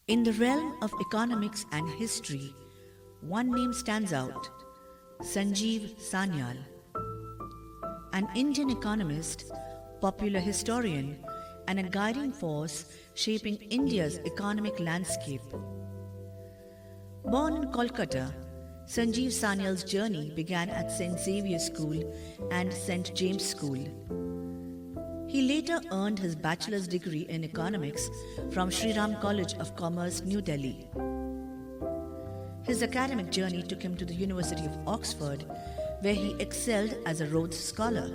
In the realm of economics and history, one name stands out: Sanjeev Sanyal, an Indian economist, popular historian, and a guiding force shaping India's economic landscape. Born in Kolkata, Sanjeev Sanyal's journey began at St. Xavier's School and St. James School. He later earned his bachelor's degree in economics from Sriram College of Commerce, New Delhi. His academic journey took him to the University of Oxford, where he excelled as a Rhodes Scholar.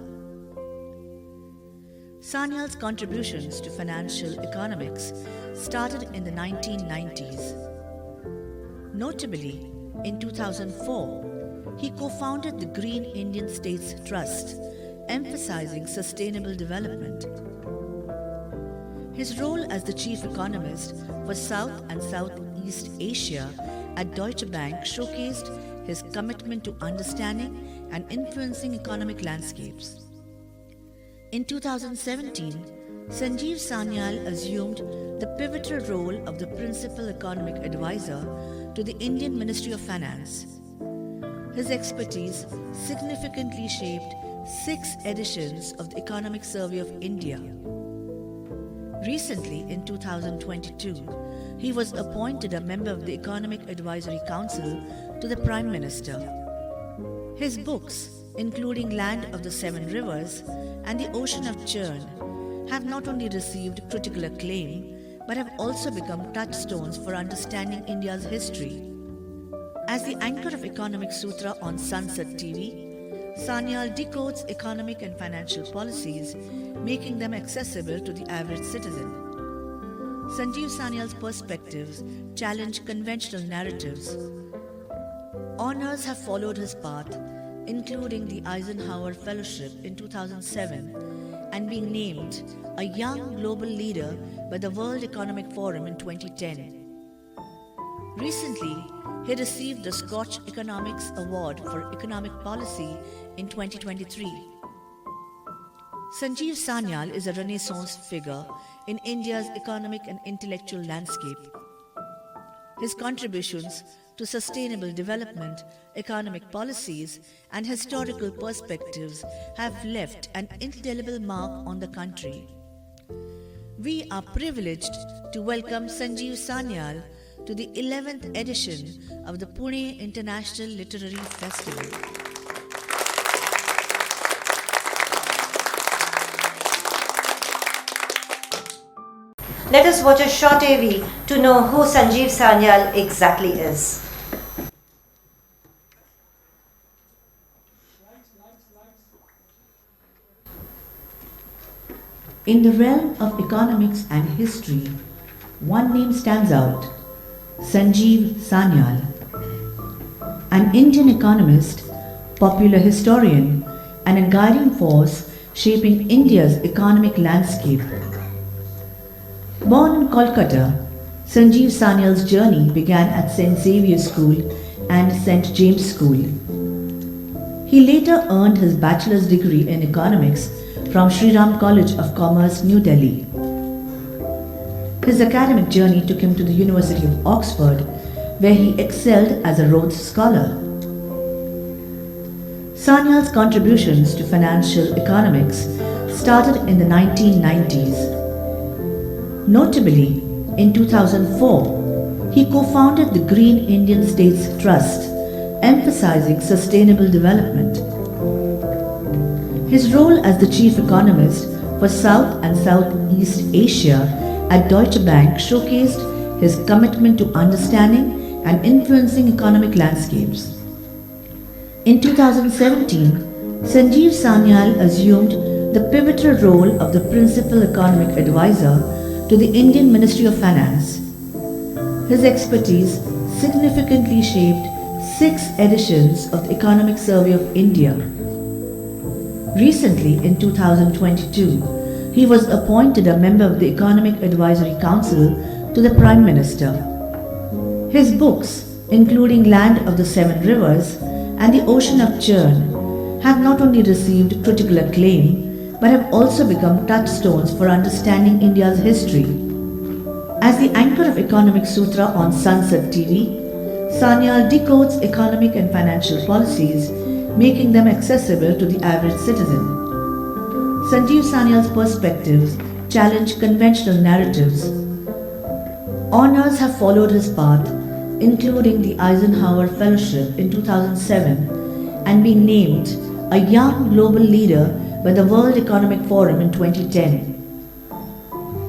Sanyal's contributions to financial economics started in the 1990s. Notably, in 2004, he co-founded the Green Indian States Trust, emphasizing sustainable development. His role as the chief economist for South and Southeast Asia at Deutsche Bank showcased his commitment to understanding and influencing economic landscapes. In 2017, Sanjeev Sanyal assumed the pivotal role of the principal economic advisor to the Indian Ministry of Finance. His expertise significantly shaped 6 editions of the Economic Survey of India. Recently, in 2022, he was appointed a member of the Economic Advisory Council to the Prime Minister. His books, including Land of the Seven Rivers and The Ocean of Churn, have not only received critical acclaim but have also become touchstones for understanding India's history. As the anchor of Economic Sutra on Sunset TV, Sanyal decodes economic and financial policies, making them accessible to the average citizen. Sanjeev Sanyal's perspectives challenge conventional narratives. Honors have followed his path, including the Eisenhower Fellowship in 2007 and being named a young global leader by the World Economic Forum in 2010. Recently, he received the Scotch Economics Award for Economic Policy in 2023. Sanjeev Sanyal is a Renaissance figure in India's economic and intellectual landscape. His contributions to sustainable development, economic policies, and historical perspectives have left an indelible mark on the country. We are privileged to welcome Sanjeev Sanyal to the 11th edition of the Pune International Literary Festival. Let us watch a short AV to know who Sanjeev Sanyal exactly is. In the realm of economics and history, one name stands out: Sanjeev Sanyal, an Indian economist, popular historian, and a guiding force shaping India's economic landscape. Born in Kolkata, Sanjeev Sanyal's journey began at St. Xavier's School and St. James School. He later earned his bachelor's degree in economics from Sriram College of Commerce, New Delhi. His academic journey took him to the University of Oxford, where he excelled as a Rhodes Scholar. Sanyal's contributions to financial economics started in the 1990s. Notably, in 2004, he co-founded the Green Indian States Trust, emphasizing sustainable development. His role as the chief economist for South and Southeast Asia at Deutsche Bank showcased his commitment to understanding and influencing economic landscapes. In 2017, Sanjeev Sanyal assumed the pivotal role of the principal economic advisor to the Indian Ministry of Finance. His expertise significantly shaped 6 editions of the Economic Survey of India. Recently, in 2022, he was appointed a member of the Economic Advisory Council to the Prime Minister. His books, including Land of the Seven Rivers and The Ocean of Churn, have not only received critical acclaim but have also become touchstones for understanding India's history. As the anchor of Economic Sutra on Sunset TV, Sanyal decodes economic and financial policies, making them accessible to the average citizen. Sanjeev Sanyal's perspectives challenge conventional narratives. Honors have followed his path, including the Eisenhower Fellowship in 2007 and being named a young global leader by the World Economic Forum in 2010.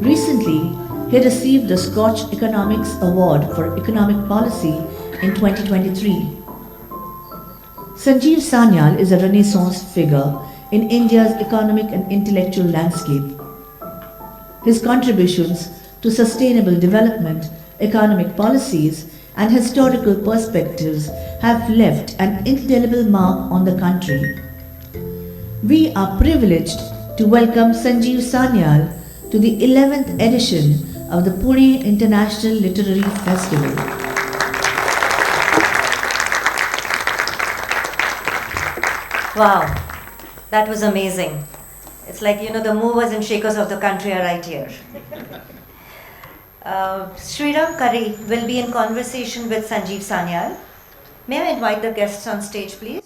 Recently, he received the Scotch Economics Award for Economic Policy in 2023. Sanjeev Sanyal is a Renaissance figure in India's economic and intellectual landscape. His contributions to sustainable development, economic policies, and historical perspectives have left an indelible mark on the country. We are privileged to welcome Sanjeev Sanyal to the 11th edition of the Pune International Literary Festival. Wow, that was amazing. It's like, the movers and shakers of the country are right here. Sriram Karri will be in conversation with Sanjeev Sanyal. May I invite the guests on stage, please?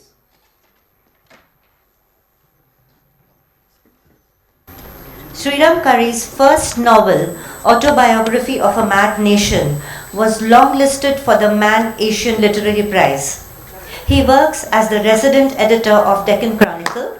Sriram Karri's first novel, Autobiography of a Mad Nation, was longlisted for the Man Asian Literary Prize. He works as the resident editor of Deccan Chronicle.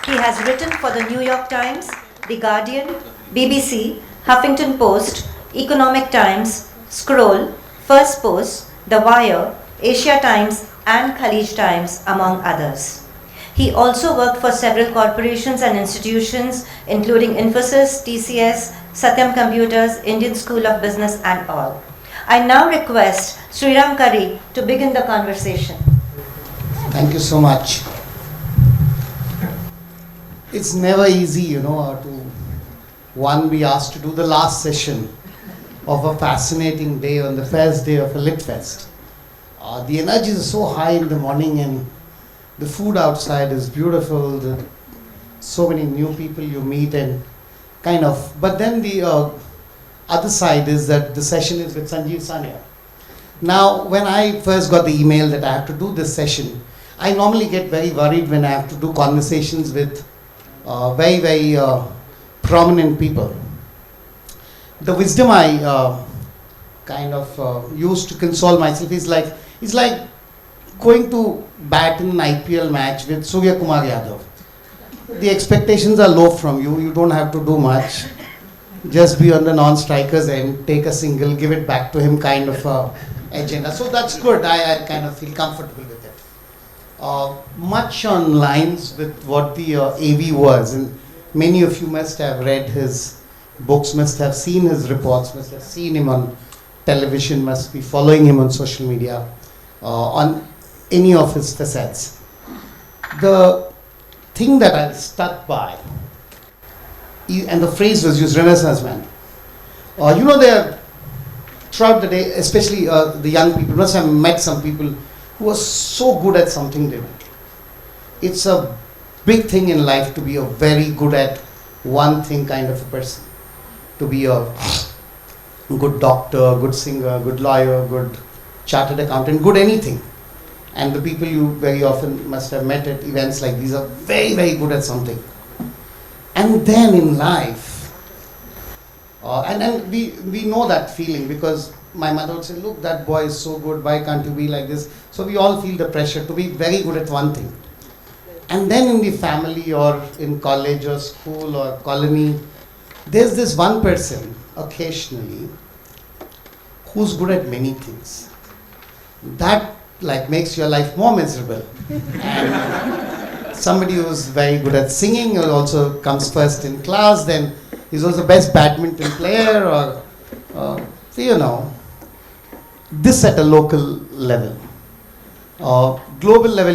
He has written for the New York Times, The Guardian, BBC, Huffington Post, Economic Times, Scroll, First Post, The Wire, Asia Times, and Khalij Times, among others. He also worked for several corporations and institutions, including Infosys, TCS, Satyam Computers, Indian School of Business, and all. I now request Sriram Karri to begin the conversation. Thank you so much. It's never easy, to be asked to do the last session of a fascinating day on the first day of a Lit Fest. The energy is so high in the morning and the food outside is beautiful, so many new people you meet and but then the other side is that the session is with Sanjeev Sanyal. Now, when I first got the email that I have to do this session, I normally get very worried when I have to do conversations with very prominent people. The wisdom I used to console myself is like going to bat in an IPL match with Surya Kumar Yadav. The expectations are low from you. You don't have to do much. Just be on the non-strikers and take a single, give it back to him agenda. So that's good. I feel comfortable with it. Much on lines with what the AV was, and many of you must have read his books, must have seen his reports, must have seen him on television, must be following him on social media, on any of his facets. The thing that I was stuck by, and the phrase was used, Renaissance man. There throughout the day, especially the young people, must have met some people who are so good at something they do. It's a big thing in life to be a very good at one thing kind of a person. To be a good doctor, good singer, good lawyer, good chartered accountant, good anything. And the people you very often must have met at events like these are very, very good at something. And then in life, and we know that feeling because my mother would say, look, that boy is so good, why can't you be like this? So we all feel the pressure to be very good at one thing. And then in the family or in college or school or colony, there's this one person occasionally who's good at many things. That makes your life more miserable. And somebody who's very good at singing also comes first in class, then he's also best badminton player or this at a local level. Global level,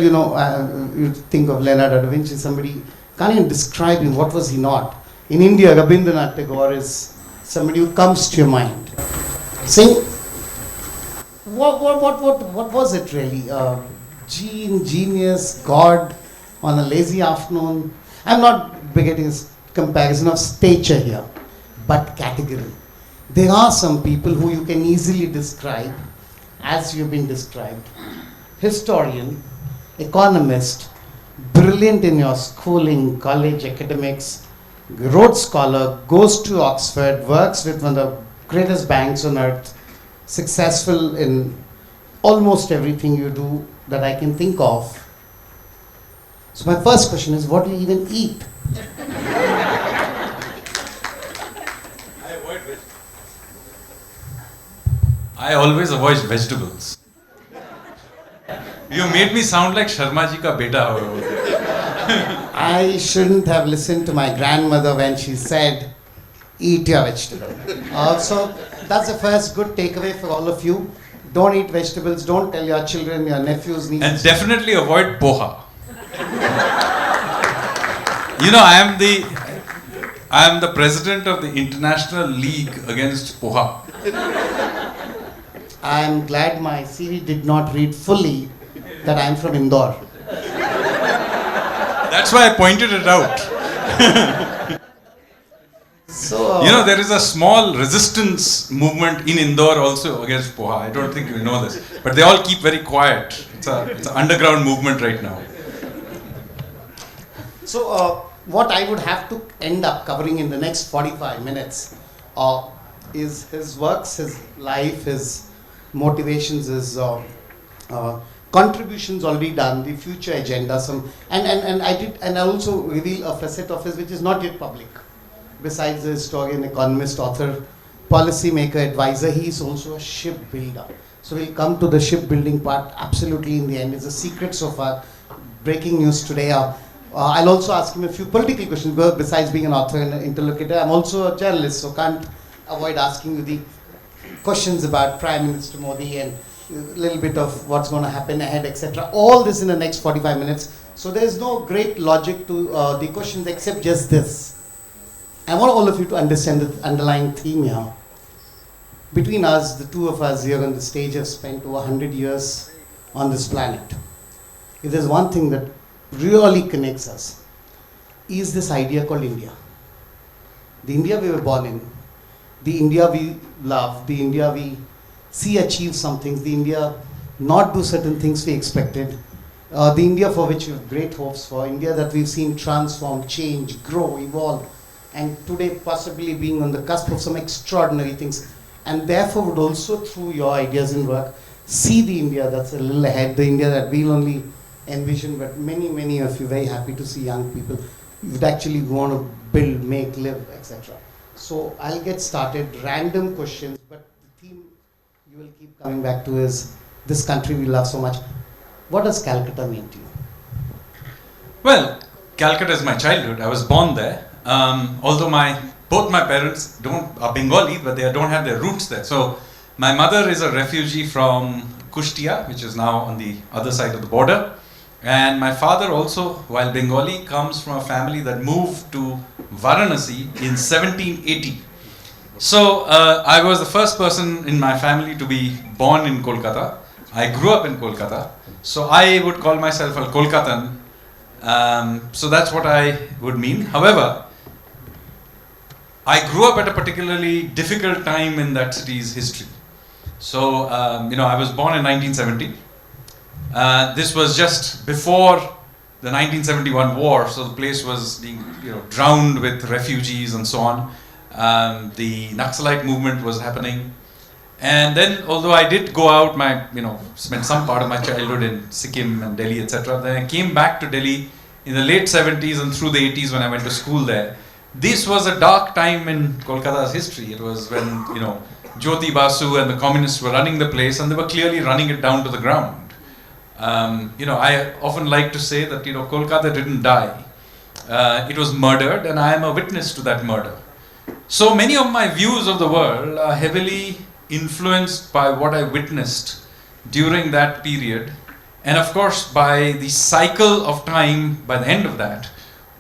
you think of Leonardo da Vinci, somebody can't even describe him. What was he not? In India, Rabindranath Tagore is somebody who comes to your mind. Saying, what was it really? Genius, God, on a lazy afternoon. I'm not getting a comparison of stature here, but category. There are some people who you can easily describe as you've been described. Historian, economist, brilliant in your schooling, college academics, Rhodes Scholar, goes to Oxford, works with one of the greatest banks on earth, successful in almost everything you do that I can think of. So my first question is, what do you even eat? I always avoid vegetables. You made me sound like Sharma ji ka beta. I shouldn't have listened to my grandmother when she said, eat your vegetable. So that's the first good takeaway for all of you. Don't eat vegetables. Don't tell your children, your nephews, nieces. And definitely avoid poha. You know, I am the president of the International League Against Poha. I'm glad my CV did not read fully that I'm from Indore. That's why I pointed it out. So, You know, there is a small resistance movement in Indore also against Poha. I don't think you know this. But they all keep very quiet. It's an underground movement right now. So, what I would have to end up covering in the next 45 minutes is his works, his life, his motivations, his contributions already done, the future agenda, and I also reveal a facet of his which is not yet public. Besides the historian, economist, author, policy maker, advisor, he is also a shipbuilder. So we'll come to the shipbuilding part absolutely in the end. It's a secret so far. Breaking news today. I'll also ask him a few political questions, because besides being an author and an interlocutor, I'm also a journalist, so can't avoid asking you the questions about Prime Minister Modi and a little bit of what's going to happen ahead, etc. All this in the next 45 minutes. So there's no great logic to the questions except just this. I want all of you to understand the underlying theme here. Between us, the two of us here on the stage have spent over 100 years on this planet. If there's one thing that really connects us, is this idea called India. The India we were born in, the India we love, the India we see achieve some things, the India not do certain things we expected, the India for which we have great hopes for, India that we've seen transform, change, grow, evolve, and today possibly being on the cusp of some extraordinary things, and therefore would also, through your ideas and work, see the India that's a little ahead, the India that we'll only envision, but many of you very happy to see young people you'd actually want to build, make, live, etc. So I'll get started, random questions, but the theme you will keep coming back to is this country we love so much. What does Calcutta mean to you? Well, Calcutta is my childhood. I was born there. Although both my parents are Bengali, but they don't have their roots there. So my mother is a refugee from Kushtia, which is now on the other side of the border. And my father also, while Bengali, comes from a family that moved to Varanasi in 1780. So I was the first person in my family to be born in Kolkata. I grew up in Kolkata. So I would call myself a Kolkatan. So that's what I would mean. However, I grew up at a particularly difficult time in that city's history. So, I was born in 1970. This was just before the 1971 war, so the place was being, drowned with refugees and so on. The Naxalite movement was happening. And then, although I did go out, spent some part of my childhood in Sikkim and Delhi, etc. Then I came back to Delhi in the late 70s and through the 80s when I went to school there. This was a dark time in Kolkata's history. It was when, Jyoti Basu and the communists were running the place, and they were clearly running it down to the ground. I often like to say that, Kolkata didn't die. It was murdered, and I am a witness to that murder. So many of my views of the world are heavily influenced by what I witnessed during that period, and of course by the cycle of time by the end of that,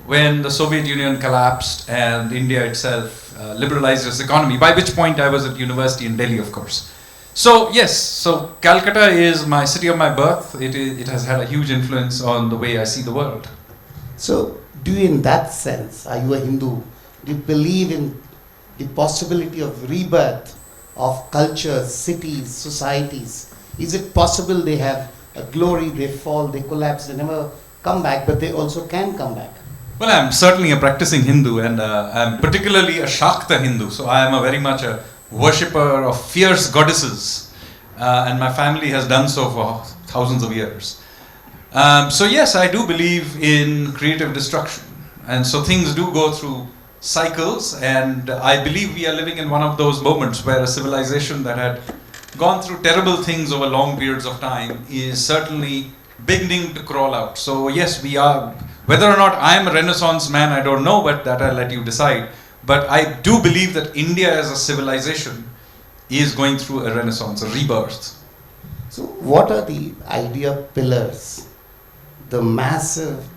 when the Soviet Union collapsed and India itself liberalized its economy, by which point I was at university in Delhi, of course. So yes, Calcutta is my city of my birth. It has had a huge influence on the way I see the world. So do you, in that sense, are you a Hindu? Do you believe in the possibility of rebirth of cultures, cities, societies? Is it possible they have a glory, they fall, they collapse, they never come back, but they also can come back? Well, I'm certainly a practicing Hindu, and I'm particularly a Shakta Hindu, so I am a very much a worshipper of fierce goddesses, and my family has done so for thousands of years. So yes, I do believe in creative destruction, and so things do go through cycles, and I believe we are living in one of those moments where a civilization that had gone through terrible things over long periods of time is certainly beginning to crawl out. So yes, we are. Whether or not I am a Renaissance man, I don't know, but that I'll let you decide. But I do believe that India as a civilization is going through a renaissance, a rebirth. So what are the idea pillars, the massive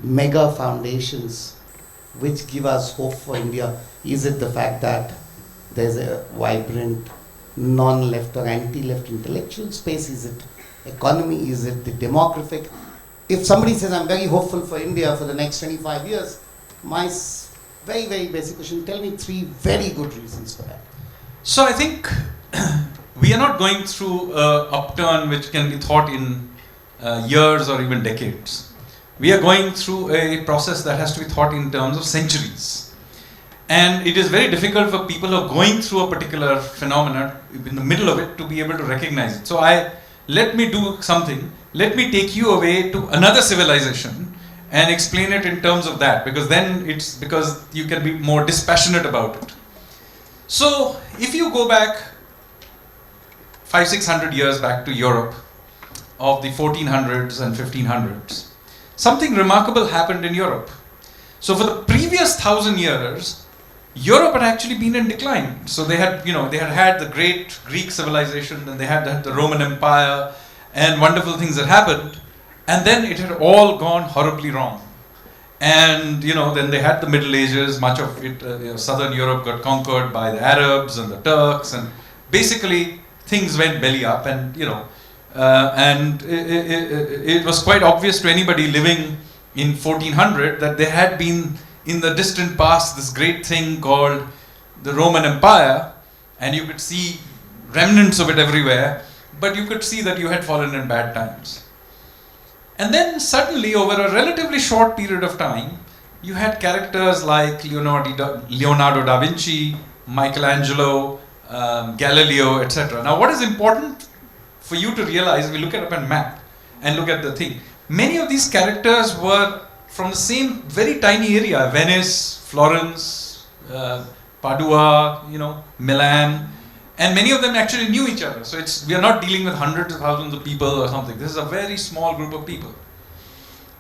mega foundations which give us hope for India? Is it the fact that there's a vibrant non-left or anti-left intellectual space? Is it economy? Is it the demographic? If somebody says, I'm very hopeful for India for the next 25 years, my very, very basic question, tell me 3 very good reasons for that. So I think we are not going through an upturn which can be thought in years or even decades. We are going through a process that has to be thought in terms of centuries. And it is very difficult for people who are going through a particular phenomenon in the middle of it to be able to recognize it. So let me do something. Let me take you away to another civilization and explain it in terms of that, because then it's because you can be more dispassionate about it. So if you go back 500-600 years back to Europe of the 1400s and 1500s, something remarkable happened in Europe. So for the previous 1,000 years, Europe had actually been in decline. So they had had the great Greek civilization, and they had the Roman Empire, and wonderful things had happened, and then it had all gone horribly wrong. And then they had the Middle Ages. Much of it, southern Europe got conquered by the Arabs and the Turks, and basically things went belly up. And and it was quite obvious to anybody living in 1400 that there had been in the distant past this great thing called the Roman Empire, and you could see remnants of it everywhere, but you could see that you had fallen in bad times. And then suddenly, over a relatively short period of time, you had characters like Leonardo da Vinci, Michelangelo, Galileo, etc. Now, what is important for you to realize, if we look at a map and look at the thing, many of these characters were from the same very tiny area: Venice, Florence, Padua, Milan. And many of them actually knew each other. So we are not dealing with hundreds of thousands of people or something. This is a very small group of people.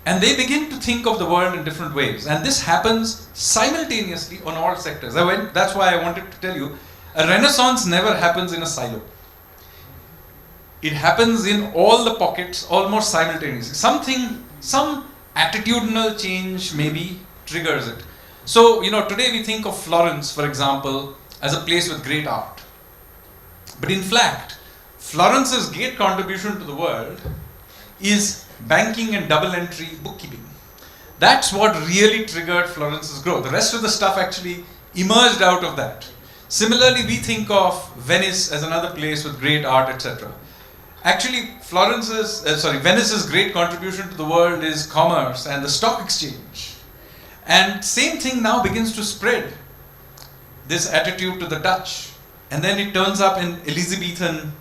And they begin to think of the world in different ways. And this happens simultaneously on all sectors. That's why I wanted to tell you, a renaissance never happens in a silo. It happens in all the pockets almost simultaneously. Some attitudinal change maybe triggers it. So, today we think of Florence, for example, as a place with great art. But in fact, Florence's great contribution to the world is banking and double entry bookkeeping. That's what really triggered Florence's growth. The rest of the stuff actually emerged out of that. Similarly, we think of Venice as another place with great art, etc. Actually, Venice's great contribution to the world is commerce and the stock exchange. And same thing now begins to spread, this attitude to the Dutch. And then it turns up in Elizabethan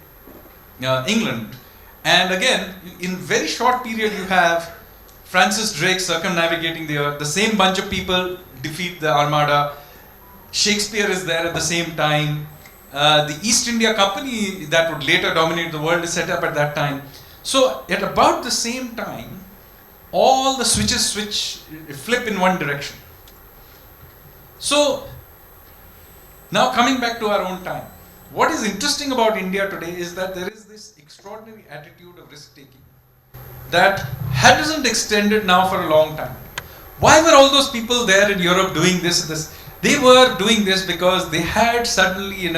England. And again, in very short period, you have Francis Drake circumnavigating the earth. The same bunch of people defeat the Armada. Shakespeare is there at the same time. The East India Company that would later dominate the world is set up at that time. So at about the same time, all the switches flip in one direction. So now coming back to our own time, what is interesting about India today is that there is this extraordinary attitude of risk-taking that hasn't extended now for a long time. Why were all those people there in Europe doing this? They were doing this because they had suddenly,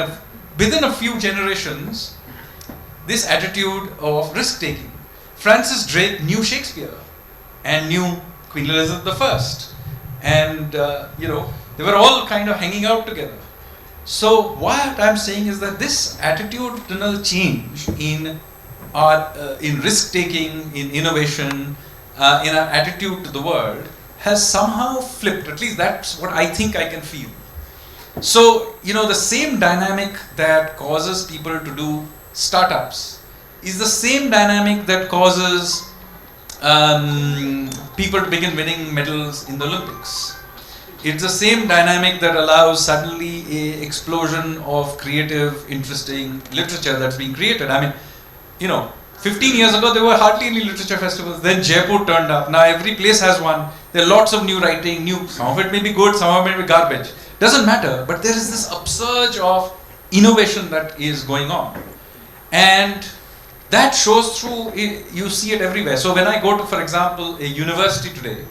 within a few generations, this attitude of risk-taking. Francis Drake knew Shakespeare and knew Queen Elizabeth I. And, they were all kind of hanging out together. So what I'm saying is that this attitudinal change in in risk-taking, in innovation, in our attitude to the world has somehow flipped. At least that's what I think I can feel. So, the same dynamic that causes people to do startups is the same dynamic that causes people to begin winning medals in the Olympics. It's the same dynamic that allows suddenly an explosion of creative, interesting literature that's being created. 15 years ago there were hardly any literature festivals. Then Jaipur turned up. Now every place has one. There are lots of new writing, some of it may be good, some of it may be garbage. Doesn't matter, but there is this upsurge of innovation that is going on. And that shows through, you see it everywhere. So when I go to, for example, a university today,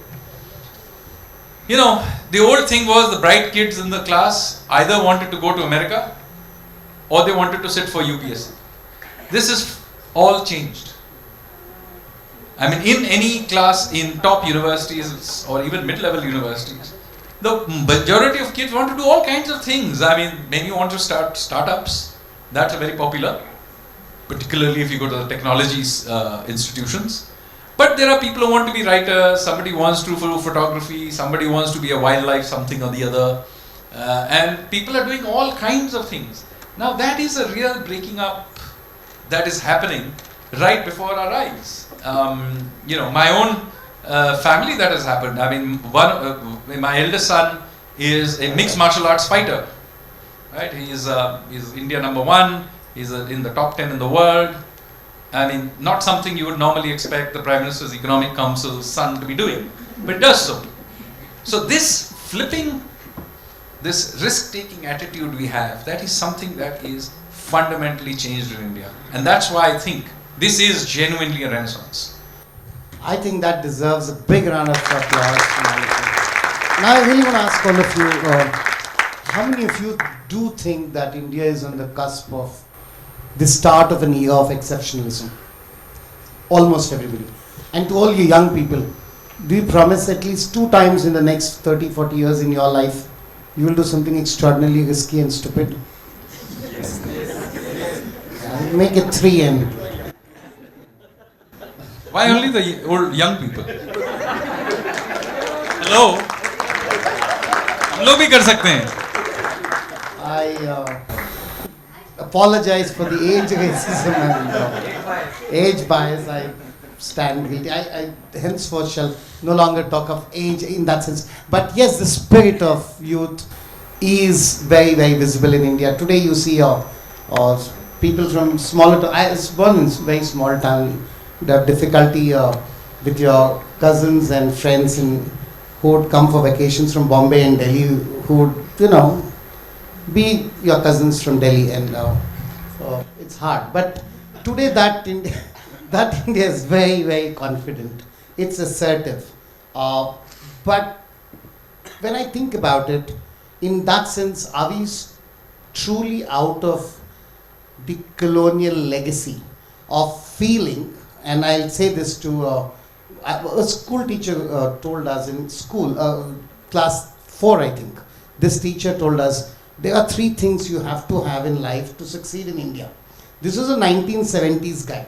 the old thing was the bright kids in the class either wanted to go to America or they wanted to sit for UPSC. This is all changed. In any class in top universities or even mid-level universities, the majority of kids want to do all kinds of things. Maybe you want to start startups. That's very popular, particularly if you go to the technologies institutions. But there are people who want to be writers, somebody wants to do photography, somebody wants to be a wildlife something or the other. And people are doing all kinds of things. Now that is a real breaking up that is happening right before our eyes. My own family that has happened. My eldest son is a mixed martial arts fighter. Right? He's India #1. He's in the top 10 in the world. Not something you would normally expect the Prime Minister's Economic Council's son to be doing, but does so. So this flipping, this risk-taking attitude we have, that is something that is fundamentally changed in India. And that's why I think this is genuinely a renaissance. I think that deserves a big round of applause. Now I really want to ask all of you, how many of you do think that India is on the cusp of the start of an era of exceptionalism? Almost everybody. And to all you young people, do you promise at least 2 times in the next 30, 40 years in your life, you will do something extraordinarily risky and stupid? Make it 3 and... Why only the old young people? Hello? हम लोग भी कर सकते हैं. I apologize for the age racism and age bias. I stand guilty. I henceforth shall no longer talk of age in that sense. But yes, the spirit of youth is very, very visible in India. Today you see people from smaller towns. I was born in a very small town. You have difficulty with your cousins and friends who would come for vacations from Bombay and Delhi, who would, be your cousins from Delhi, and so it's hard. But today that India is very, very confident. It's assertive. But when I think about it, in that sense, are we truly out of the colonial legacy of feeling? And I'll say this to a school teacher told us in school, class 4 I think. This teacher told us, there are 3 things you have to have in life to succeed in India. This was a 1970s guy.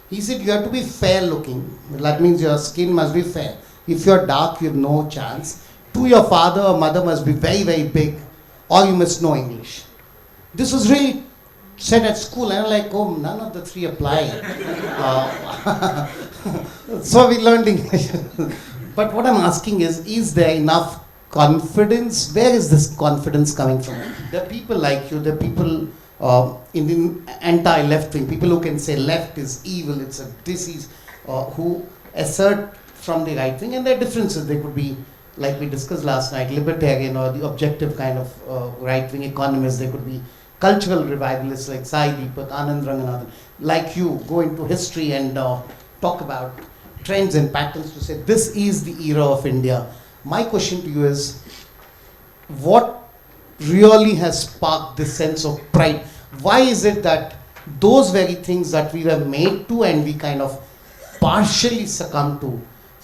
He said you have to be fair looking. That means your skin must be fair. If you're dark, you have no chance. 2, your father or mother must be very, very big, or you must know English. This was really said at school, and I'm like, oh, none of the 3 apply. So we learned English. But what I'm asking is there enough confidence? Where is this confidence coming from? There are people like you, there are people in the anti-left wing, people who can say left is evil, it's a disease, who assert from the right wing, and there are differences. They could be, like we discussed last night, libertarian or the objective kind of right-wing economists. They could be cultural revivalists like Sai Deepak, Anand Ranganathan, like you, go into history and talk about trends and patterns to say this is the era of India. My question to you is, what really has sparked this sense of pride? Why is it that those very things that we were made to and we kind of partially succumb to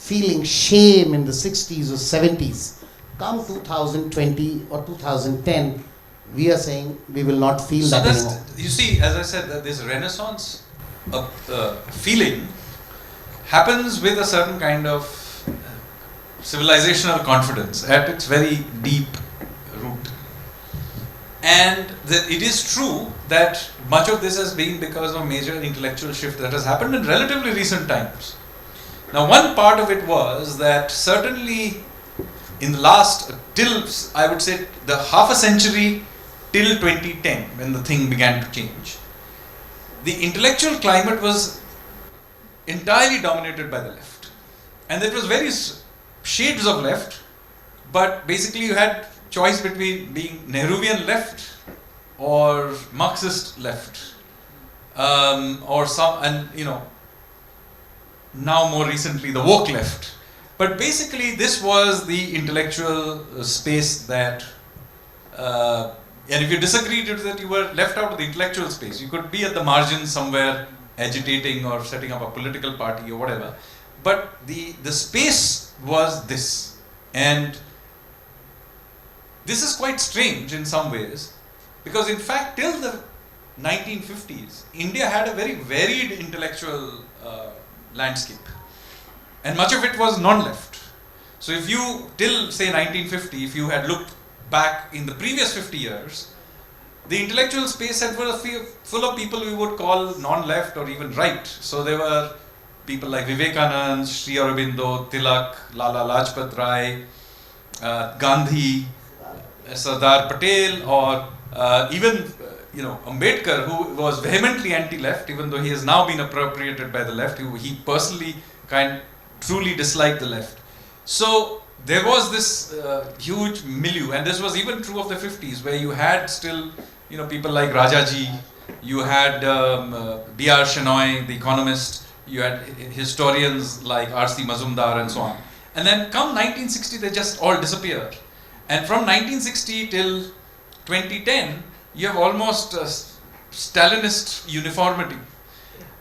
feeling shame in the 60s or 70s. Come 2020 or 2010, we are saying we will not feel So that that's, anymore. you see, as I said, that this renaissance of feeling happens with a certain kind of civilizational confidence at its very deep root. And it is true that much of this has been because of a major intellectual shift that has happened in relatively recent times. Now, one part of it was that certainly in the last, till I would say the half a century till 2010, when the thing began to change, the intellectual climate was entirely dominated by the left. And there was various shades of left, but basically you had choice between being Nehruvian left or Marxist left, or some, and now more recently the woke left. But basically this was the intellectual space that, and if you disagreed with that, you were left out of the intellectual space. You could be at the margins somewhere agitating or setting up a political party or whatever, but the space was this. And this is quite strange in some ways, because in fact till the 1950s, India had a very varied intellectual landscape, and much of it was non-left. So if you, till say 1950, if you had looked back in the previous 50 years, the intellectual space had full of people we would call non-left or even right. So there were people like Vivekanand, Sri Aurobindo, Tilak, Lala Lajpat Rai, Gandhi, Sardar Patel, or even Ambedkar, who was vehemently anti-left, even though he has now been appropriated by the left. He personally truly disliked the left. So there was this huge milieu, and this was even true of the 50s, where you had still people like Rajaji, you had B.R. Shenoy, the economist, you had historians like R.C. Mazumdar and so on. And then come 1960, they just all disappeared. And from 1960 till 2010, you have almost Stalinist uniformity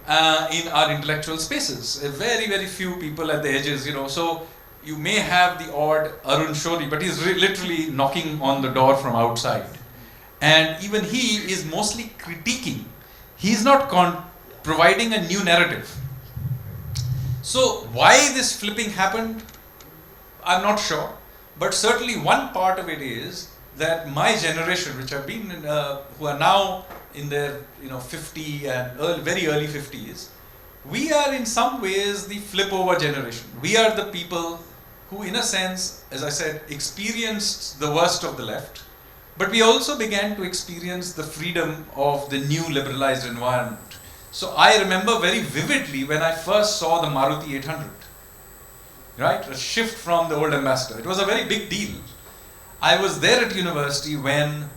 in our intellectual spaces. Very, very few people at the edges, So you may have the odd Arun Shori, but he's literally knocking on the door from outside. And even he is mostly critiquing. He's not providing a new narrative. So why this flipping happened, I'm not sure. But certainly one part of it is that my generation, which have been who are now in their 50 and very early 50s, we are in some ways the flip over generation. We are the people who, in a sense, as I said, experienced the worst of the left, but we also began to experience the freedom of the new liberalized environment. So I remember very vividly when I first saw the Maruti 800, right? A shift from the old Ambassador. It was a very big deal. I was there at university when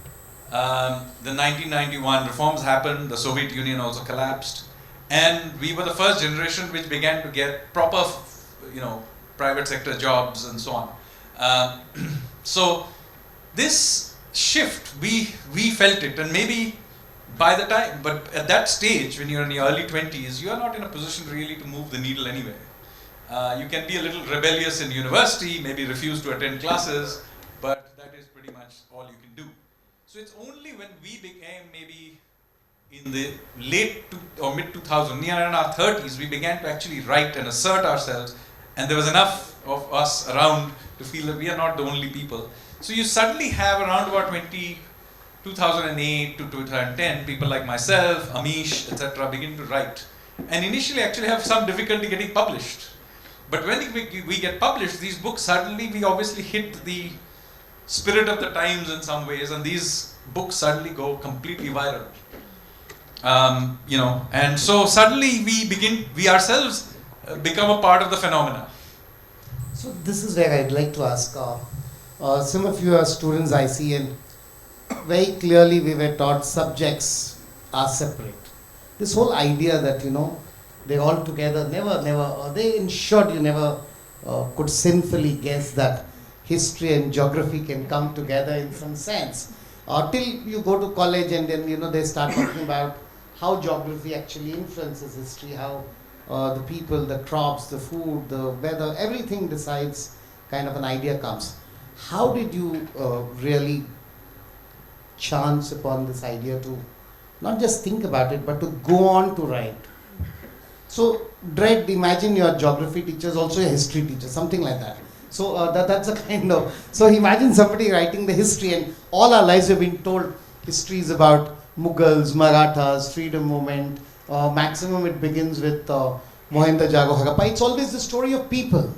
the 1991 reforms happened, the Soviet Union also collapsed, and we were the first generation which began to get proper, private sector jobs and so on. So this shift, we felt it, and maybe by the time, but at that stage, when you're in your early 20s, you are not in a position really to move the needle anyway. You can be a little rebellious in university, maybe refuse to attend classes, but that is pretty much all you can do. So it's only when we became maybe in the late or mid 2000s, near in our 30s, we began to actually write and assert ourselves, and there was enough of us around to feel that we are not the only people. So you suddenly have around about 2008 to 2010, people like myself, Amish, etc. begin to write, and initially actually have some difficulty getting published. But when we get published, these books, suddenly we obviously hit the spirit of the times in some ways, and these books suddenly go completely viral. And so suddenly we ourselves become a part of the phenomena. So this is where I'd like to ask, some of you are students I see, and very clearly we were taught subjects are separate. This whole idea that, they're all together, never, they ensured you never could sinfully guess that history and geography can come together in some sense. Till you go to college and then, they start talking about how geography actually influences history, how the people, the crops, the food, the weather, everything decides kind of an idea comes. How did you really chance upon this idea to not just think about it, but to go on to write? So, Dread, imagine your geography teacher is also a history teacher, something like that. So, that's a kind of, so imagine somebody writing the history, and all our lives we've been told histories about Mughals, Marathas, freedom movement, maximum it begins with Mohenjo-daro Harappa. It's always the story of people.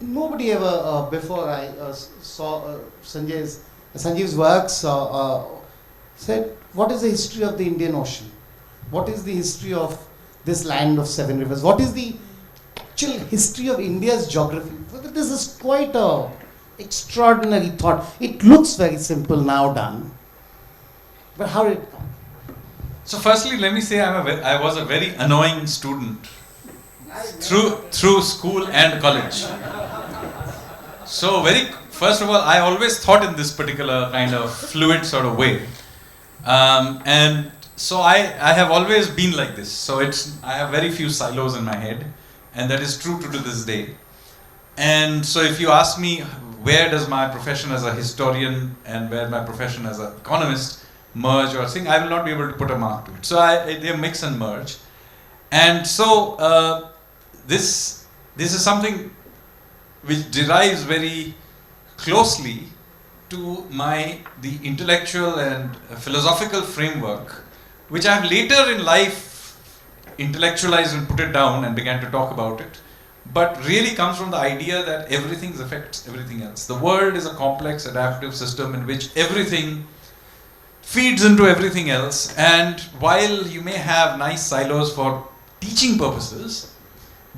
Nobody ever, before I saw Sanjeev's works, said, what is the history of the Indian Ocean? What is the history of this land of 7 rivers? What is the actual history of India's geography? This is quite a extraordinary thought. It looks very simple now done, but how did it come? So firstly, let me say I was a very annoying student through school and college. So first of all, I always thought in this particular kind of fluid sort of way. And so I have always been like this. So I have very few silos in my head, and that is true to this day. And so if you ask me where does my profession as a historian and where my profession as an economist merge or thing, I will not be able to put a mark to it. So they mix and merge. And so this is something which derives very closely to the intellectual and philosophical framework, which I have later in life intellectualized and put it down and began to talk about it, but really comes from the idea that everything affects everything else. The world is a complex adaptive system in which everything feeds into everything else, and while you may have nice silos for teaching purposes,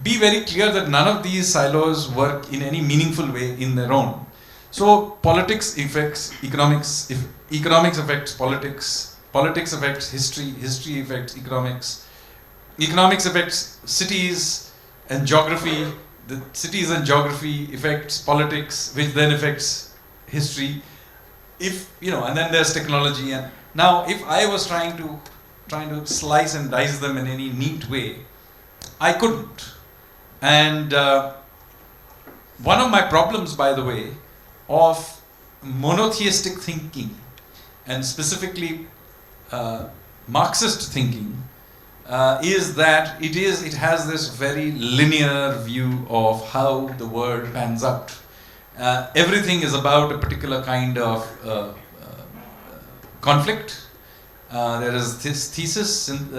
be very clear that none of these silos work in any meaningful way in their own. So politics affects economics, economics affects politics, politics affects history, history affects economics, economics affects cities and geography, the cities and geography affects politics, which then affects history. And then there's technology. And now if I was trying to slice and dice them in any neat way, I couldn't. And one of my problems, by the way, of monotheistic thinking, and specifically Marxist thinking, is that it has this very linear view of how the world pans out. Everything is about a particular kind of conflict. There is this thesis and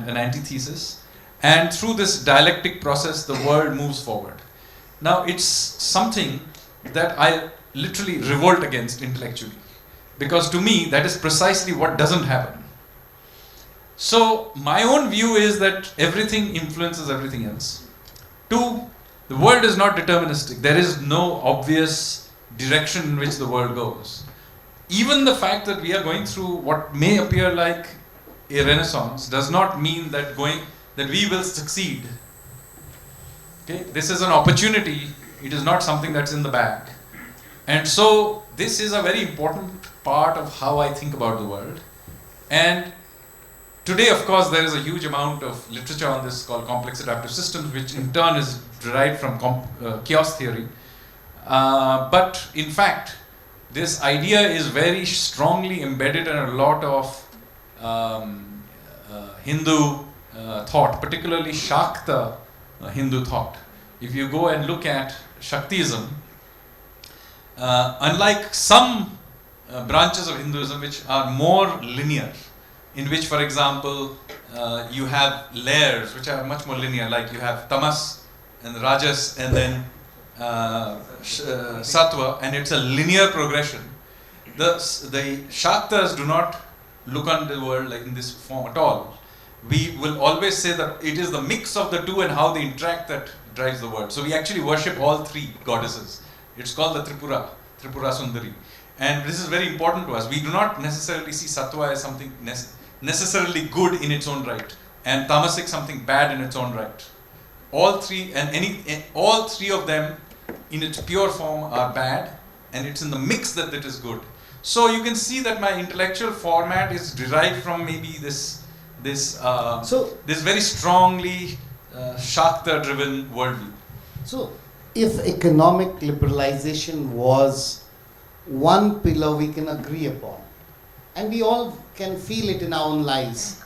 an antithesis. And through this dialectic process, the world moves forward. Now, it's something that I literally revolt against intellectually. Because to me, that is precisely what doesn't happen. So, my own view is that everything influences everything else. 2, the world is not deterministic. There is no obvious direction in which the world goes. Even the fact that we are going through what may appear like a renaissance does not mean that we will succeed. Okay? This is an opportunity. It is not something that's in the bag. And so this is a very important part of how I think about the world. And today, of course, there is a huge amount of literature on this called complex adaptive systems, which in turn is derived from chaos theory. But in fact, this idea is very strongly embedded in a lot of Hindu thought, particularly Shakta Hindu thought. If you go and look at Shaktism, unlike some branches of Hinduism which are more linear, in which, for example, you have layers which are much more linear, like you have tamas and rajas and then sattva, and it's a linear progression. The Shaktas do not look on the world like in this form at all. We will always say that it is the mix of the two and how they interact that drives the world. So we actually worship all 3 goddesses. It's called the Tripura Sundari. And this is very important to us. We do not necessarily see sattva as something necessarily good in its own right, and tamasic something bad in its own right. All 3 all 3 of them in its pure form are bad, and it's in the mix that it is good. So you can see that my intellectual format is derived from maybe this this So- very strongly Shakta-driven worldview. So, if economic liberalization was one pillar we can agree upon, and we all can feel it in our own lives,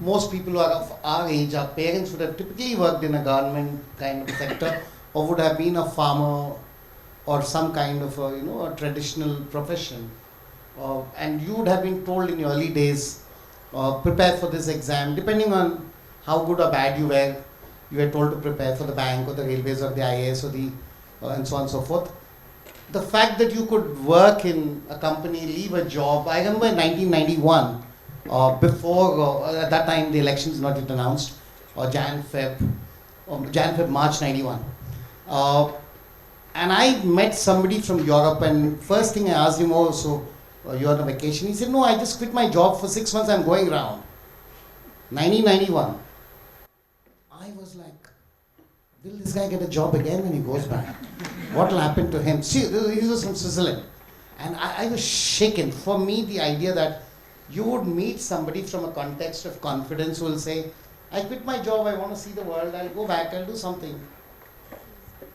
most people who are of our age, our parents would have typically worked in a government kind of sector, or would have been a farmer, or some kind of a traditional profession, and you would have been told in your early days, prepare for this exam, depending on how good or bad you were told to prepare for the bank or the railways or the IAS or the and so on and so forth. The fact that you could work in a company, leave a job. I remember in 1991, before at that time the elections not yet announced, or March 91. And I met somebody from Europe, and first thing I asked him, oh, so you're on a vacation? He said, no, I just quit my job for 6 months, I'm going around. 1991. I was like, will this guy get a job again when he goes back? What will happen to him? See, he was from Switzerland. And I was shaken. For me, the idea that you would meet somebody from a context of confidence who will say, I quit my job, I want to see the world, I'll go back, I'll do something.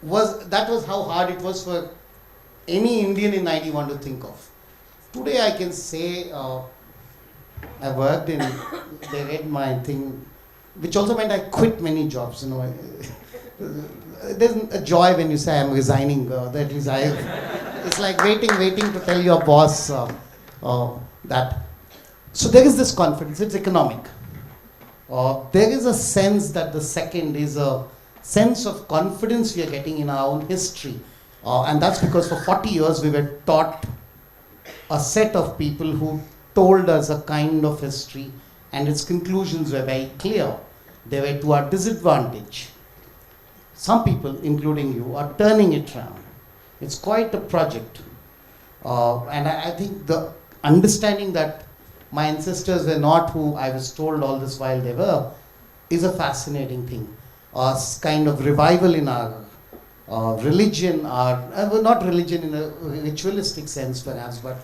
That was how hard it was for any Indian in 91 to think of. Today I can say, I worked in, they read my thing, which also meant I quit many jobs, There's a joy when you say I'm resigning, that is, it's like waiting to tell your boss that. So there is this confidence, it's economic. There is a sense that the second is a sense of confidence we are getting in our own history. And that's because for 40 years we were taught a set of people who told us a kind of history, and its conclusions were very clear. They were to our disadvantage. Some people, including you, are turning it around. It's quite a project. And I think the understanding that my ancestors were not who I was told all this while they were is a fascinating thing. A kind of revival in our religion, not religion in a ritualistic sense perhaps, but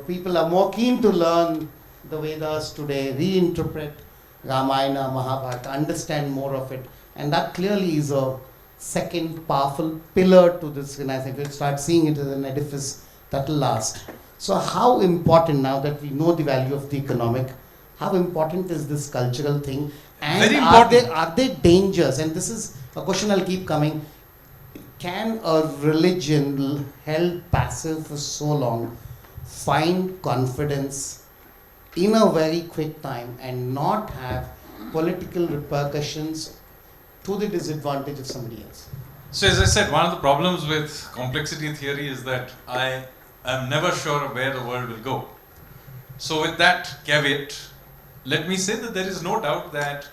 people are more keen to learn the Vedas today, reinterpret Ramayana, Mahabharata, understand more of it. And that clearly is a second powerful pillar to this Renaissance. We'll start seeing it as an edifice that will last. So how important, now that we know the value of the economic, how important is this cultural thing? And Very important. Are there dangers? And this is a question I'll keep coming. Can a religion held passive for so long find confidence in a very quick time and not have political repercussions to the disadvantage of somebody else? So as I said, one of the problems with complexity theory is that I am never sure of where the world will go. So with that caveat, let me say that there is no doubt that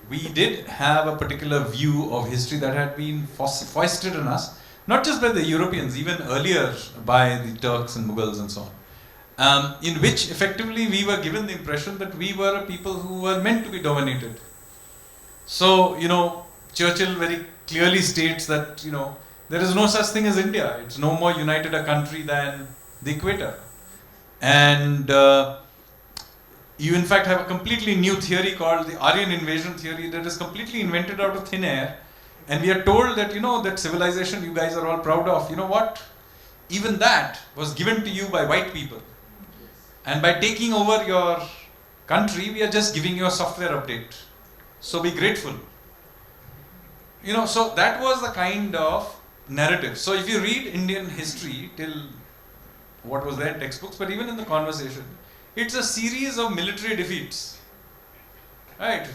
we did have a particular view of history that had been foisted on us, not just by the Europeans, even earlier by the Turks and Mughals and so on, in which effectively we were given the impression that we were a people who were meant to be dominated. So, Churchill very clearly states that, there is no such thing as India. It's no more united a country than the equator. And you in fact have a completely new theory called the Aryan invasion theory that is completely invented out of thin air. And we are told that, that civilization you guys are all proud of, what? Even that was given to you by white people. And by taking over your country, we are just giving you a software update. So be grateful. So that was the kind of narrative. So if you read Indian history till what was there in textbooks, but even in the conversation, it's a series of military defeats. Right?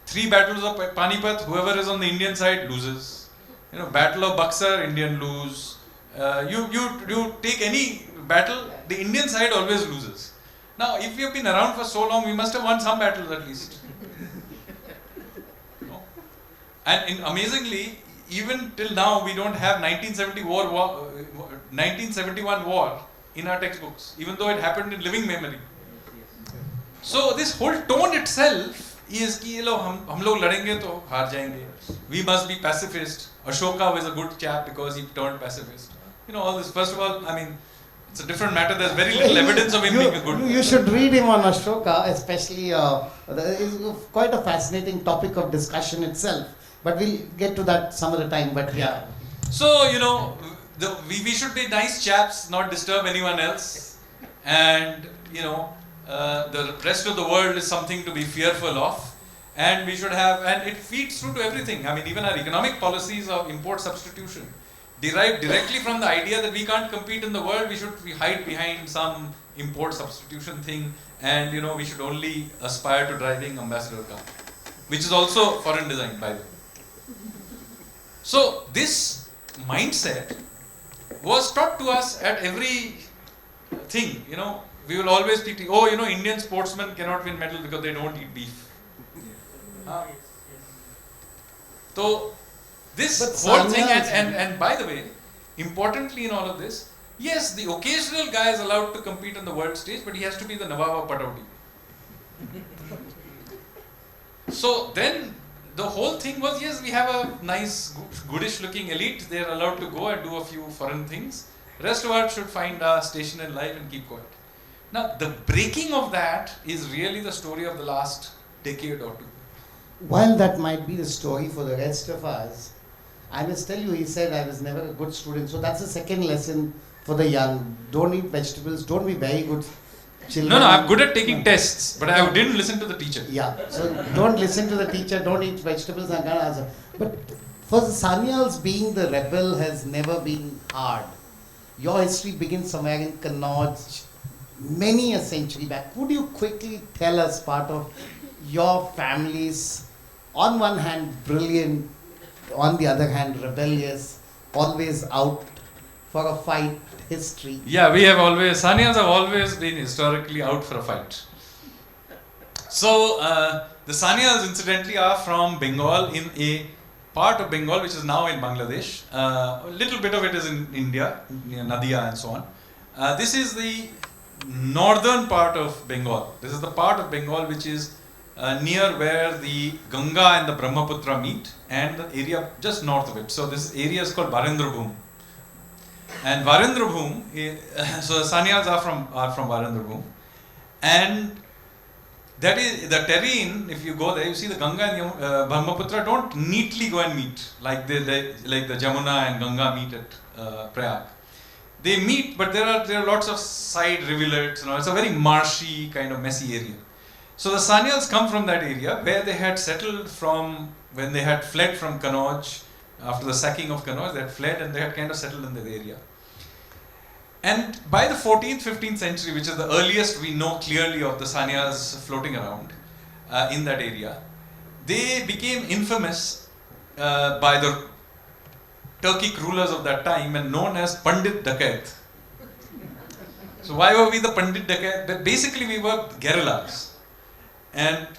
3 battles of Panipat, whoever is on the Indian side loses. Battle of Buxar, Indian lose. You take any battle, the Indian side always loses. Now, if we have been around for so long, we must have won some battles at least. And amazingly, even till now, we don't have 1971 war in our textbooks, even though it happened in living memory. So this whole tone itself is कि हम लोग लड़ेंगे तो हार जाएंगे. We must be pacifist. Ashoka was a good chap because he turned pacifist. All this. First of all, it's a different matter. There's very little evidence of him being a good. You should read him on Ashoka, especially. It's quite a fascinating topic of discussion itself. But we'll get to that some other time. But yeah. So, you know, we should be nice chaps, not disturb anyone else. And, you know, the rest of the world is something to be fearful of. And we should have, and it feeds through to everything. I mean, even our economic policies of import substitution derive directly from the idea that we can't compete in the world. We hide behind some import substitution thing. And, you know, we should only aspire to driving ambassador car, which is also foreign design, by the way. So this mindset was taught to us at every thing. You know, we will always be, oh, you know, Indian sportsmen cannot win medal because they don't eat beef. So this whole thing, and by the way, importantly in all of this, yes, the occasional guy is allowed to compete on the world stage, but he has to be the Nawab of Patauti. So then the whole thing was, yes, we have a nice, goodish looking elite. They are allowed to go and do a few foreign things. Rest of us should find our station in life and keep quiet. Now, the breaking of that is really the story of the last decade or two. While that might be the story for the rest of us, I must tell you, he said I was never a good student. So that's the second lesson for the young. Don't eat vegetables. Don't be very good children. No, I'm good at taking tests, but I didn't listen to the teacher. Yeah, so don't listen to the teacher, don't eat vegetables and can't answer. But for the Sanyals, being the rebel has never been hard. Your history begins somewhere in Kannauj, many a century back. Could you quickly tell us part of your family's, on one hand brilliant, on the other hand rebellious, always out for a fight history? Yeah, Sanyals have always been historically out for a fight. So, the Sanyals incidentally are from Bengal, in a part of Bengal which is now in Bangladesh. A little bit of it is in India, near Nadia and so on. This is the northern part of Bengal. This is the part of Bengal which is near where the Ganga and the Brahmaputra meet, and the area just north of it. So this area is called Varendrabhum. And Varendrabhum, so the Sanyals are from Varendrabhum, and that is the terrain. If you go there, you see the Ganga and the Brahmaputra don't neatly go and meet like like the Jamuna and Ganga meet at Prayag. They meet, but there are lots of side rivulets. You know, it's a very marshy kind of messy area. So the Sanyals come from that area where they had settled from when they had fled from Kannauj. After the sacking of Kannauj, they had fled and they had kind of settled in that area. And by the 14th, 15th century, which is the earliest we know clearly of the Sanyals floating around in that area, they became infamous by the Turkic rulers of that time and known as Pandit Dakat. So why were we the Pandit Dakat? Basically, we were guerrillas. And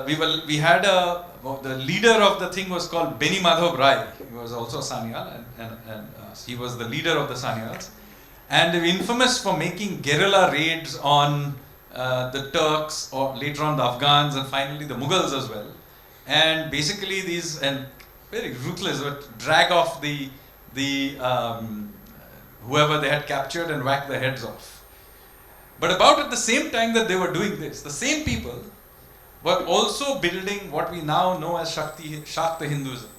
we had the leader of the thing was called Beni Madhav Rai. He was also a Sanyal, and he was the leader of the Sanyals. And they were infamous for making guerrilla raids on the Turks, or later on the Afghans, and finally the Mughals as well. And basically these, and very ruthless, would drag off the whoever they had captured and whack their heads off. But about at the same time that they were doing this, the same people were also building what we now know as Shakta Hinduism.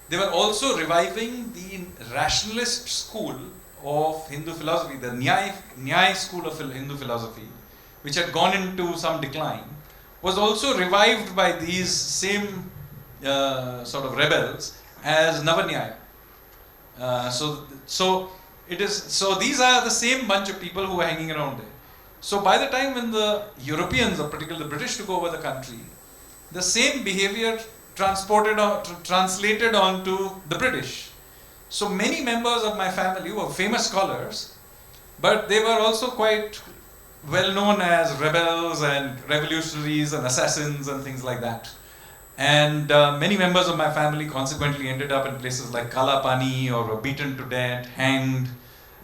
They were also reviving the rationalist school of Hindu philosophy, the Nyaya school of Hindu philosophy, which had gone into some decline, was also revived by these same sort of rebels as Navanyaya. So these are the same bunch of people who were hanging around there. So by the time when the Europeans, or particularly the British, took over the country, the same behavior translated onto the British. So many members of my family were famous scholars, but they were also quite well known as rebels and revolutionaries and assassins and things like that. And many members of my family consequently ended up in places like Kalapani, or were beaten to death, hanged.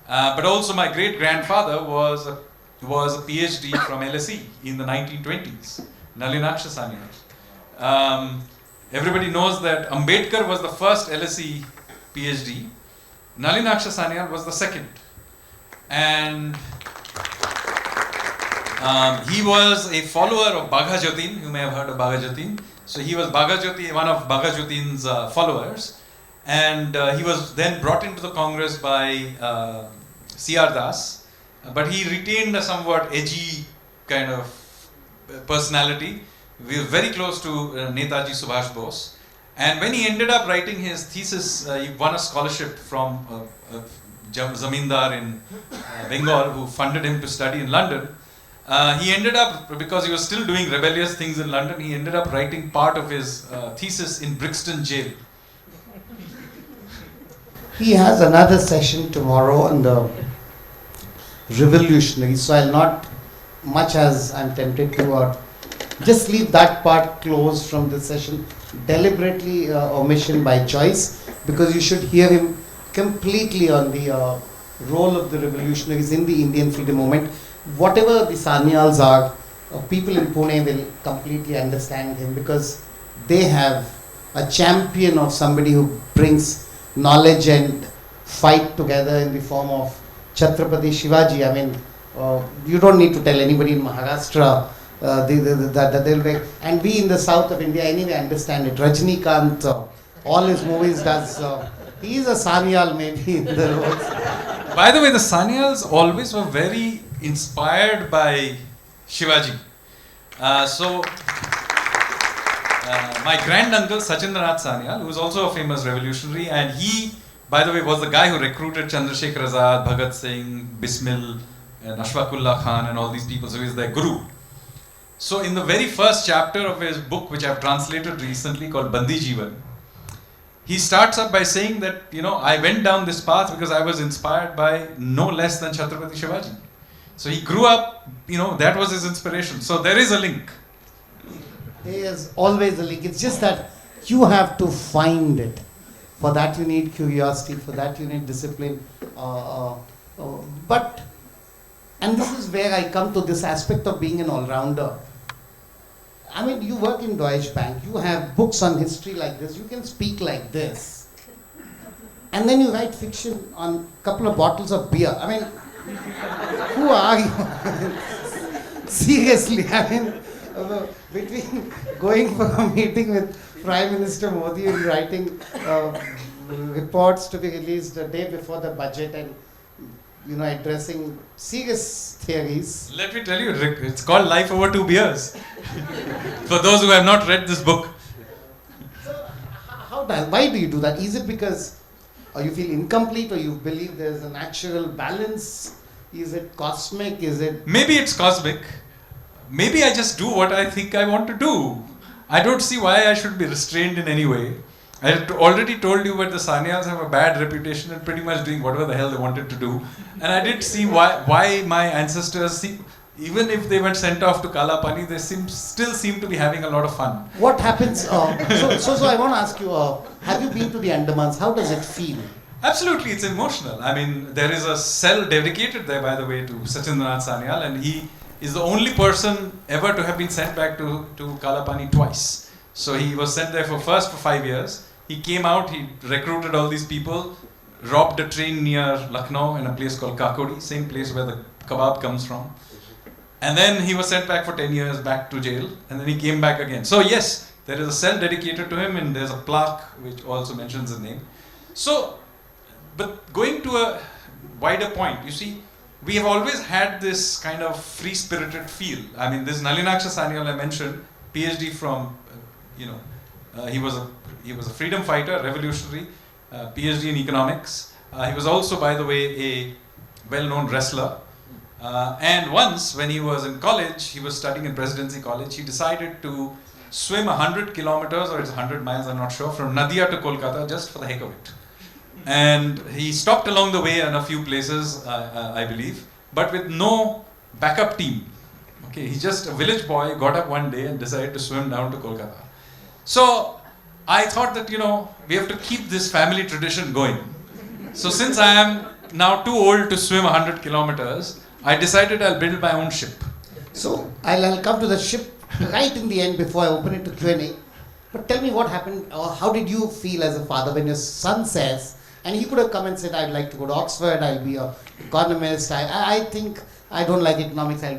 But also my great-grandfather was a PhD from LSE in the 1920s, Nalinaksha Sanyal. Everybody knows that Ambedkar was the first LSE PhD. Nalinaksha Sanyal was the second. and he was a follower of Bagha Jatin. You may have heard of Bagha Jatin. So he was one of Bagha Jatin's followers, and he was then brought into the Congress by C.R. Das, but he retained a somewhat edgy kind of personality. We were very close to Netaji Subhash Bose, and when he ended up writing his thesis, he won a scholarship from Zamindar in Bengal who funded him to study in London. He ended up, because he was still doing rebellious things in London, he ended up writing part of his thesis in Brixton Jail. He has another session tomorrow on the revolutionary, so I'll not, much as I'm tempted to, just leave that part closed from this session, deliberately omission by choice, because you should hear him completely on the role of the revolutionaries in the Indian freedom movement. Whatever the Sanyals are, people in Pune will completely understand him, because they have a champion of somebody who brings knowledge and fight together in the form of Chhatrapati Shivaji. I mean, you don't need to tell anybody in Maharashtra that they'll be, and we in the south of India anyway understand it. Rajnikant, all his movies does. He is a Sanyal maybe in the roles. By the way, the Sanyals always were very inspired by Shivaji. My granduncle Sachindranath Sanyal, who was also a famous revolutionary, and he, by the way, was the guy who recruited Chandrasekhar Azad, Bhagat Singh, Bismil, and Ashfaqullah Khan, and all these people. So he was their guru. So in the very first chapter of his book, which I've translated recently, called Bandi Jeevan, he starts up by saying that, I went down this path because I was inspired by no less than Chhatrapati Shivaji. So he grew up, that was his inspiration. So there is a link. There is always a link. It's just that you have to find it. For that you need curiosity, for that you need discipline. But, and this is where I come to this aspect of being an all-rounder. I mean, you work in Deutsche Bank, you have books on history like this, you can speak like this. And then you write fiction on a couple of bottles of beer. I mean, who are you? Seriously, I mean, between going for a meeting with Prime Minister Modi and writing reports to be released the day before the budget and addressing serious theories. Let me tell you, Rick, it's called Life Over 2 Beers. For those who have not read this book. So, why do you do that? Is it because you feel incomplete, or you believe there's a natural balance? Is it cosmic? Is it... Maybe it's cosmic. Maybe I just do what I think I want to do. I don't see why I should be restrained in any way. I had already told you that the Sanyals have a bad reputation in pretty much doing whatever the hell they wanted to do. And I did see why my ancestors, even if they were sent off to Kalapani, they still seem to be having a lot of fun. What happens? So I want to ask you, have you been to the Andamans? How does it feel? Absolutely, it's emotional. I mean, there is a cell dedicated there, by the way, to Sachindranath Sanyal, and he is the only person ever to have been sent back to Kalapani twice. So he was sent there for 5 years. He came out, he recruited all these people, robbed a train near Lucknow in a place called Kakodi, same place where the kebab comes from. And then he was sent back for 10 years back to jail, and then he came back again. So yes, there is a cell dedicated to him, and there's a plaque which also mentions his name. So, but going to a wider point, you see, we have always had this kind of free-spirited feel. I mean, this Nalinaksha Sanyal I mentioned, PhD from, he was a freedom fighter, revolutionary, PhD in economics. He was also, by the way, a well-known wrestler. And once, when he was in college, he was studying in Presidency College, he decided to swim 100 kilometers, or it's 100 miles, I'm not sure, from Nadia to Kolkata, just for the heck of it. And he stopped along the way in a few places, I believe, but with no backup team. Okay, he's just a village boy, got up one day and decided to swim down to Kolkata. So I thought that, we have to keep this family tradition going. So since I am now too old to swim 100 kilometers, I decided I'll build my own ship. So I'll come to the ship right in the end before I open it to Q&A. But tell me what happened, or how did you feel as a father when your son says And he could have come and said, I'd like to go to Oxford, I'll be an economist, I think I don't like economics, I'll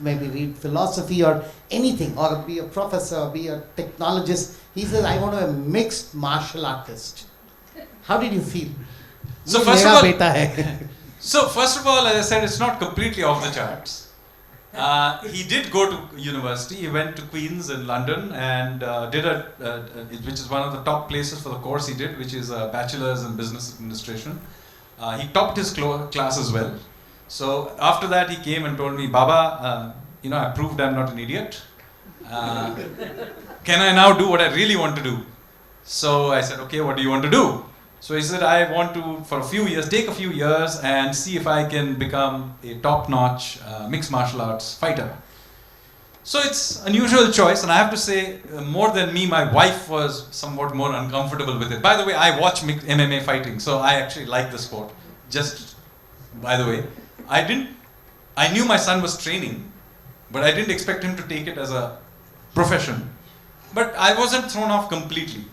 maybe read philosophy or anything, or be a professor, be a technologist. He says, I want to be a mixed martial artist. How did you feel? So first of all, as I said, it's not completely off the charts. He did go to university. He went to Queen's in London and did which is one of the top places for the course he did, which is a bachelor's in business administration. He topped his class as well. So after that, he came and told me, Baba, I proved I'm not an idiot. Can I now do what I really want to do? So I said, okay, what do you want to do? So he said, I want to, take a few years and see if I can become a top-notch mixed martial arts fighter. So it's an unusual choice, and I have to say, more than me, my wife was somewhat more uncomfortable with it. By the way, I watch MMA fighting, so I actually like the sport. Just, by the way, I knew my son was training, but I didn't expect him to take it as a profession. But I wasn't thrown off completely.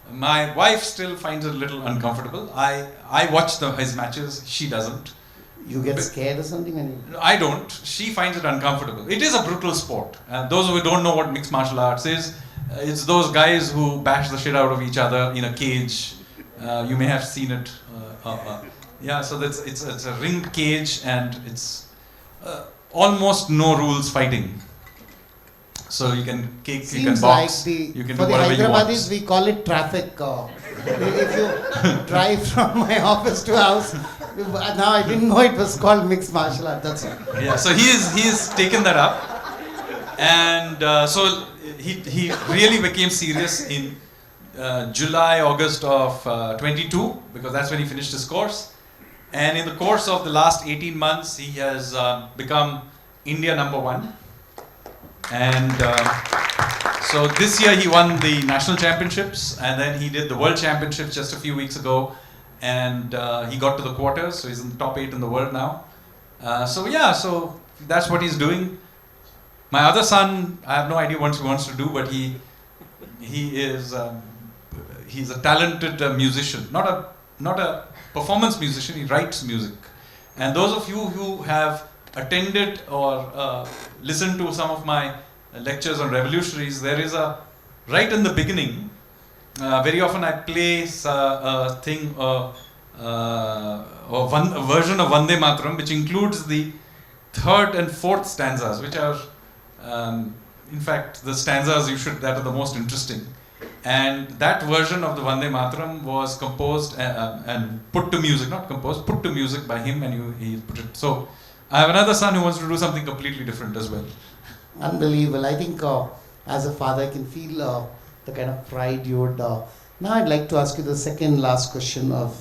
My wife still finds it a little uncomfortable. I watch his matches, she doesn't. You get scared or something? I don't. She finds it uncomfortable. It is a brutal sport. Those who don't know what mixed martial arts is, it's those guys who bash the shit out of each other in a cage. You may have seen it. So it's a ringed cage, and it's almost no rules fighting. So you can kick, you can box, you can do whatever you want. For the Hyderabadis, we call it traffic. If you drive from my office to house, now I didn't know it was called mixed martial art. That's all. Yeah, so he's taken that up, and so he really became serious in July, August of 22, because that's when he finished his course. And in the course of the last 18 months, he has become India #1. And so this year he won the national championships, and then he did the world championships just a few weeks ago, and he got to the quarters, so he's in the top 8 in the world now. So that's what he's doing. My other son, I have no idea what he wants to do, but he's a talented musician, not a performance musician. He writes music, and those of you who have attended or listened to some of my lectures on revolutionaries, there is right in the beginning, very often I play a version of Vande Mataram, which includes the 3rd and 4th stanzas, which are, in fact, the stanzas that are the most interesting. And that version of the Vande Mataram was composed and put to music, not composed, put to music by him, and he put it. So I have another son who wants to do something completely different as well. Unbelievable. I think as a father, I can feel the kind of pride you would. Now I'd like to ask you the second last question of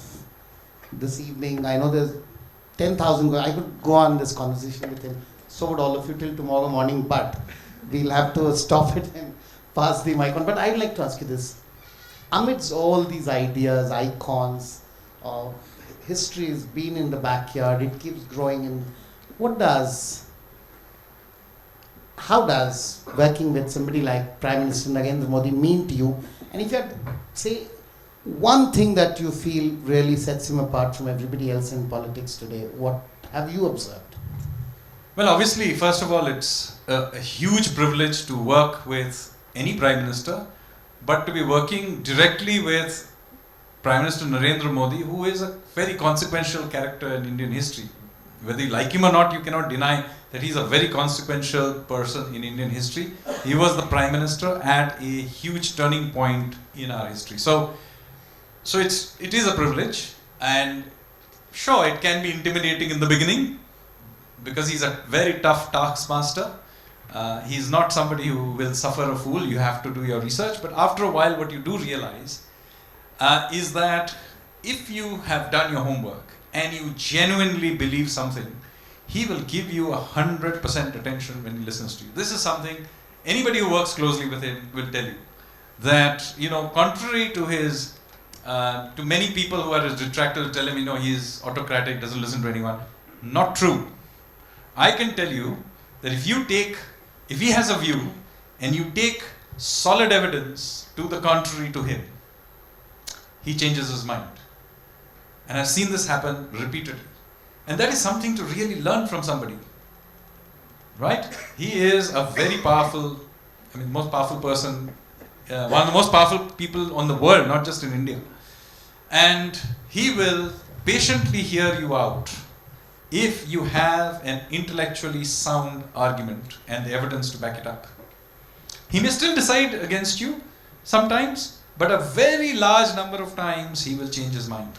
this evening. I know there's 10,000. I could go on this conversation with him. So would all of you till tomorrow morning, but we'll have to stop it and pass the mic on. But I'd like to ask you this. Amidst all these ideas, icons, history has been in the backyard, it keeps growing, and how does working with somebody like Prime Minister Narendra Modi mean to you? And if you had, say, one thing that you feel really sets him apart from everybody else in politics today, what have you observed? Well, obviously, first of all, it's a huge privilege to work with any Prime Minister, but to be working directly with Prime Minister Narendra Modi, who is a very consequential character in Indian history. Whether you like him or not, you cannot deny that he's a very consequential person in Indian history. He was the Prime Minister at a huge turning point in our history. So it is a privilege, and sure, it can be intimidating in the beginning because he's a very tough taskmaster. He's not somebody who will suffer a fool. You have to do your research, but after a while, what you do realize is that if you have done your homework and you genuinely believe something, he will give you 100% attention when he listens to you. This is something anybody who works closely with him will tell you. That, contrary to his, to many people who are his detractors, tell him, he is autocratic, doesn't listen to anyone. Not true. I can tell you that if he has a view and you take solid evidence to the contrary to him, he changes his mind. And I've seen this happen repeatedly. And that is something to really learn from somebody. Right? He is a very powerful, most powerful person, one of the most powerful people on the world, not just in India. And he will patiently hear you out if you have an intellectually sound argument and the evidence to back it up. He may still decide against you sometimes, but a very large number of times he will change his mind.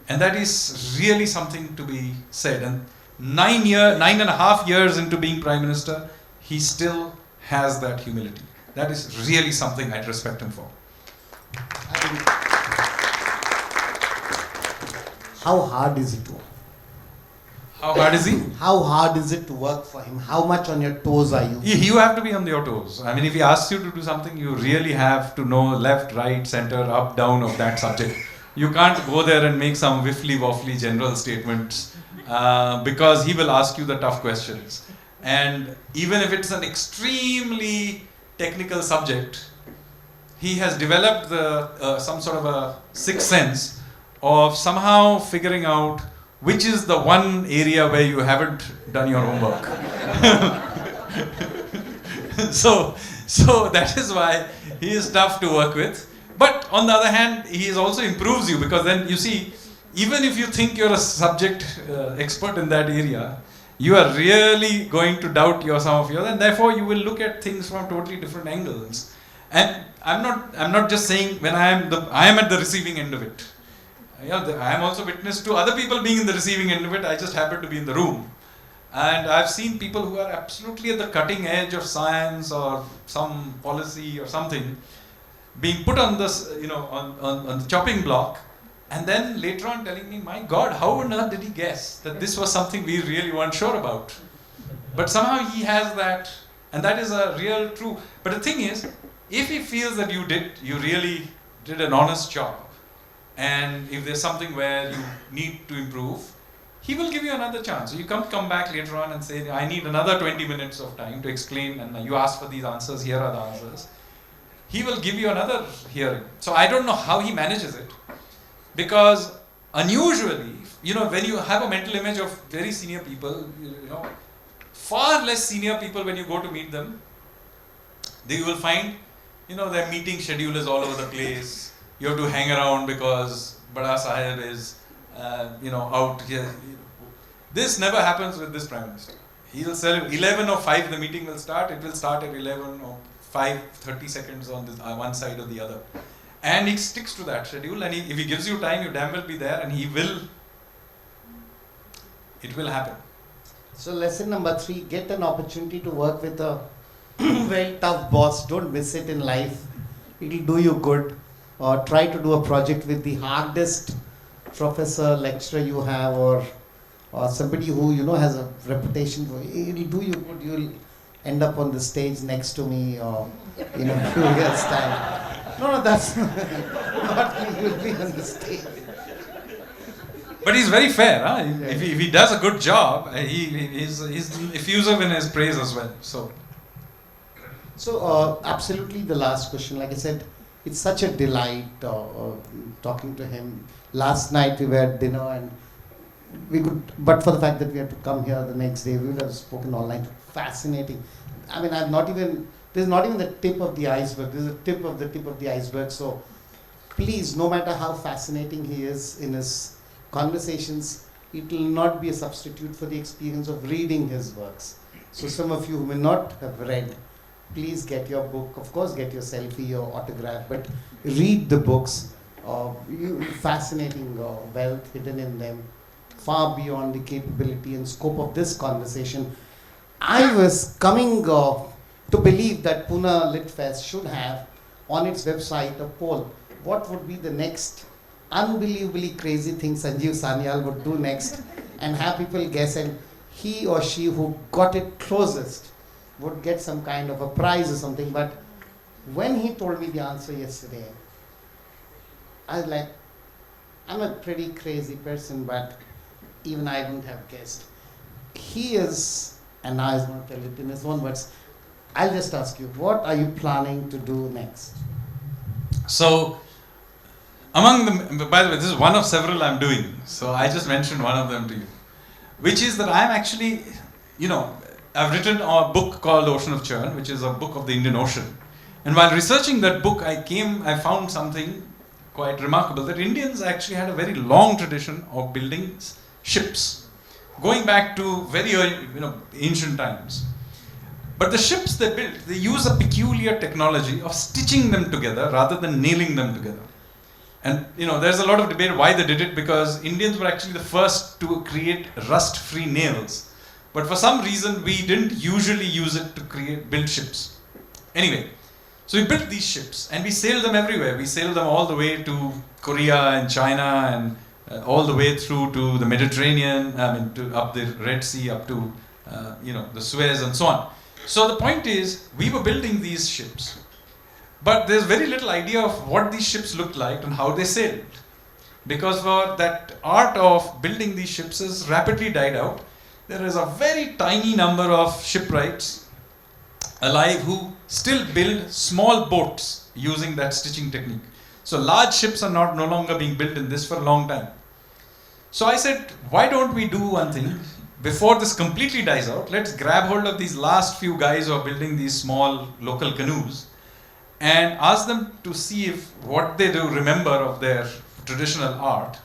And that is really something to be said. And 9.5 years into being Prime Minister, he still has that humility. That is really something I'd respect him for. How hard is it to work? How hard is he? How hard is it to work for him? How much on your toes are you? You have to be on your toes. If he asks you to do something, you really have to know left, right, center, up, down of that subject. You can't go there and make some wiffly-waffly general statements because he will ask you the tough questions. And even if it's an extremely technical subject, he has developed some sort of a sixth sense of somehow figuring out which is the one area where you haven't done your homework. So that is why he is tough to work with. But on the other hand, he also improves you, because then you see, even if you think you're a subject expert in that area, you are really going to doubt some of yours, and therefore you will look at things from totally different angles. And I'm not just saying when I am at the receiving end of it. I am also witness to other people being in the receiving end of it. I just happen to be in the room. And I've seen people who are absolutely at the cutting edge of science or some policy or something being put on this, on the chopping block, and then later on telling me, my God, how on earth did he guess that this was something we really weren't sure about? But somehow he has that, and that is a real true. But the thing is, if he feels that you really did an honest job, and if there's something where you need to improve, he will give you another chance. So you come back later on and say, I need another 20 minutes of time to explain, and you ask for these answers, here are the answers. He will give you another hearing. So I don't know how he manages it, because unusually, when you have a mental image of very senior people, far less senior people, when you go to meet them, you will find, their meeting schedule is all over the place. You have to hang around because Bada Sahib is, out here. This never happens with this Prime Minister. He will say 11 or 5 the meeting will start. It will start at 11 or 5, 30 seconds on this, one side or the other. And he sticks to that schedule, and if he gives you time, you damn well be there, and it will happen. So lesson number 3, get an opportunity to work with a very tough boss. Don't miss it in life. It will do you good. Or try to do a project with the hardest professor, lecturer you have, or somebody who has a reputation. It will do you good. You will end up on the stage next to me, or in a few years' time. No, that's not. You will be on the stage. But he's very fair. Huh? Yeah. If he does a good job, he's effusive in his praise as well. So absolutely the last question. Like I said, it's such a delight talking to him. Last night we were at dinner, and we could, but for the fact that we had to come here the next day, we would have spoken all night. Fascinating. There's not even the tip of the iceberg. There's a tip of the iceberg. So please, no matter how fascinating he is in his conversations, it will not be a substitute for the experience of reading his works. So some of you who may not have read, please get your book. Of course, get your selfie or autograph, but read the books. Fascinating wealth hidden in them, far beyond the capability and scope of this conversation. I was coming to believe that Pune Lit Fest should have on its website a poll. What would be the next unbelievably crazy thing Sanjeev Sanyal would do next, and have people guess, and he or she who got it closest would get some kind of a prize or something. But when he told me the answer yesterday, I was like, I'm a pretty crazy person, but even I wouldn't have guessed. He is, and now he's going to tell it in his own words. I'll just ask you, what are you planning to do next? So, Among them, by the way, this is one of several I'm doing. So I just mentioned one of them to you, which is that I'm actually, I've written a book called Ocean of Churn, which is a book of the Indian Ocean. And while researching that book, I found something quite remarkable, that Indians actually had a very long tradition of building ships, going back to very early, ancient times. But the ships they built, they use a peculiar technology of stitching them together rather than nailing them together. And there's a lot of debate why they did it, because Indians were actually the first to create rust-free nails. But for some reason, we didn't usually use it to build ships. Anyway, so we built these ships and we sailed them everywhere. We sailed them all the way to Korea and China and all the way through to the Mediterranean, up the Red Sea, up to the Suez and so on. So the point is, we were building these ships, but there's very little idea of what these ships looked like and how they sailed, because for that art of building these ships has rapidly died out. There is a very tiny number of shipwrights alive who still build small boats using that stitching technique. So large ships are no longer being built in this for a long time. So I said, why don't we do one thing? Before this completely dies out, let's grab hold of these last few guys who are building these small local canoes and ask them to see if what they do remember of their traditional art,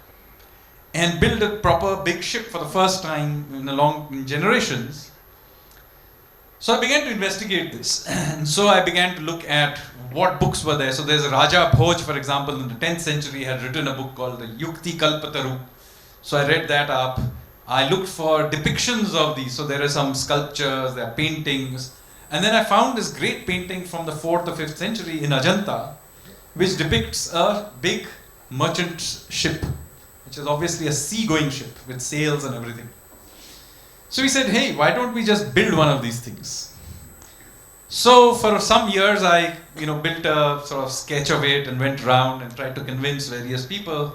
and build a proper big ship for the first time in generations. So I began to investigate this, and so I began to look at what books were there. So there's a Raja Bhoj, for example, in the 10th century had written a book called the Yukti Kalpataru. So I read that up. I looked for depictions of these. So there are some sculptures, there are paintings. And then I found this great painting from the 4th or 5th century in Ajanta, which depicts a big merchant ship, which is obviously a sea-going ship with sails and everything. So we said, hey, why don't we just build one of these things? So for some years I built a sort of sketch of it and went around and tried to convince various people,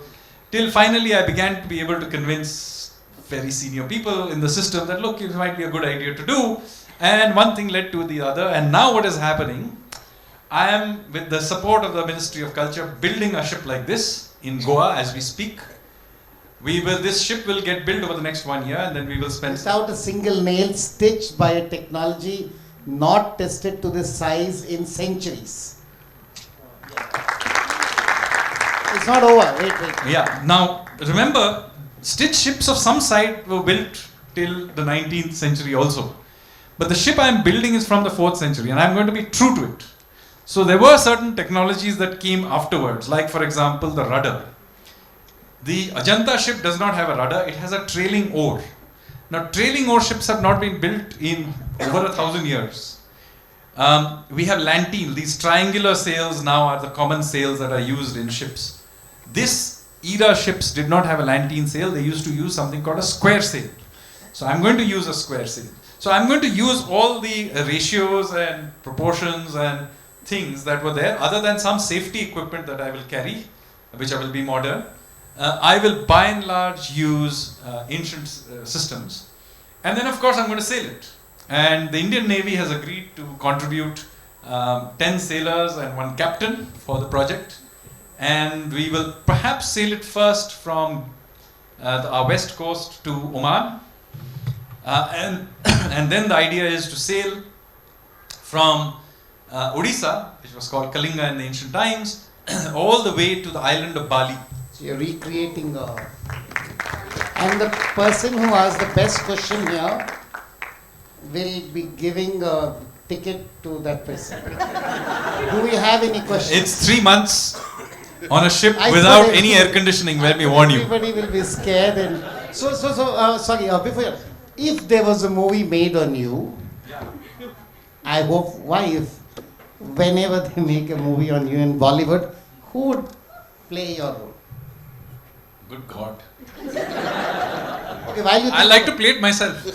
till finally I began to be able to convince very senior people in the system that, look, it might be a good idea to do. And one thing led to the other, and now what is happening, I am, with the support of the Ministry of Culture, building a ship like this in Goa as we speak. This ship will get built over the next 1 year, and then we will spend... Without a single nail, stitched by a technology not tested to this size in centuries. It's not over. Wait. Yeah. Now, remember, stitched ships of some site were built till the 19th century also. But the ship I'm building is from the 4th century, and I'm going to be true to it. So there were certain technologies that came afterwards, like for example the rudder. The Ajanta ship does not have a rudder, it has a trailing oar. Now trailing oar ships have not been built in over 1,000 years. We have lantine, these triangular sails now are the common sails that are used in ships. This era ships did not have a lantine sail, they used to use something called a square sail. So I'm going to use a square sail. So I'm going to use all the ratios and proportions and things that were there, other than some safety equipment that I will carry, which I will be modern. I will by and large use ancient systems. And then of course I'm going to sail it. And the Indian Navy has agreed to contribute 10 sailors and 1 captain for the project. And we will perhaps sail it first from our west coast to Oman. And then the idea is to sail from Odisha, which was called Kalinga in the ancient times, all the way to the island of Bali. So you're recreating and the person who asked the best question here will be giving a ticket to that person. Do we have any questions? It's 3 months on a ship without any air conditioning, let me warn you. Everybody will be scared. And sorry, before if there was a movie made on you, I hope, whenever they make a movie on you in Bollywood, who would play your role? Good God. Okay, while you I like to play it myself.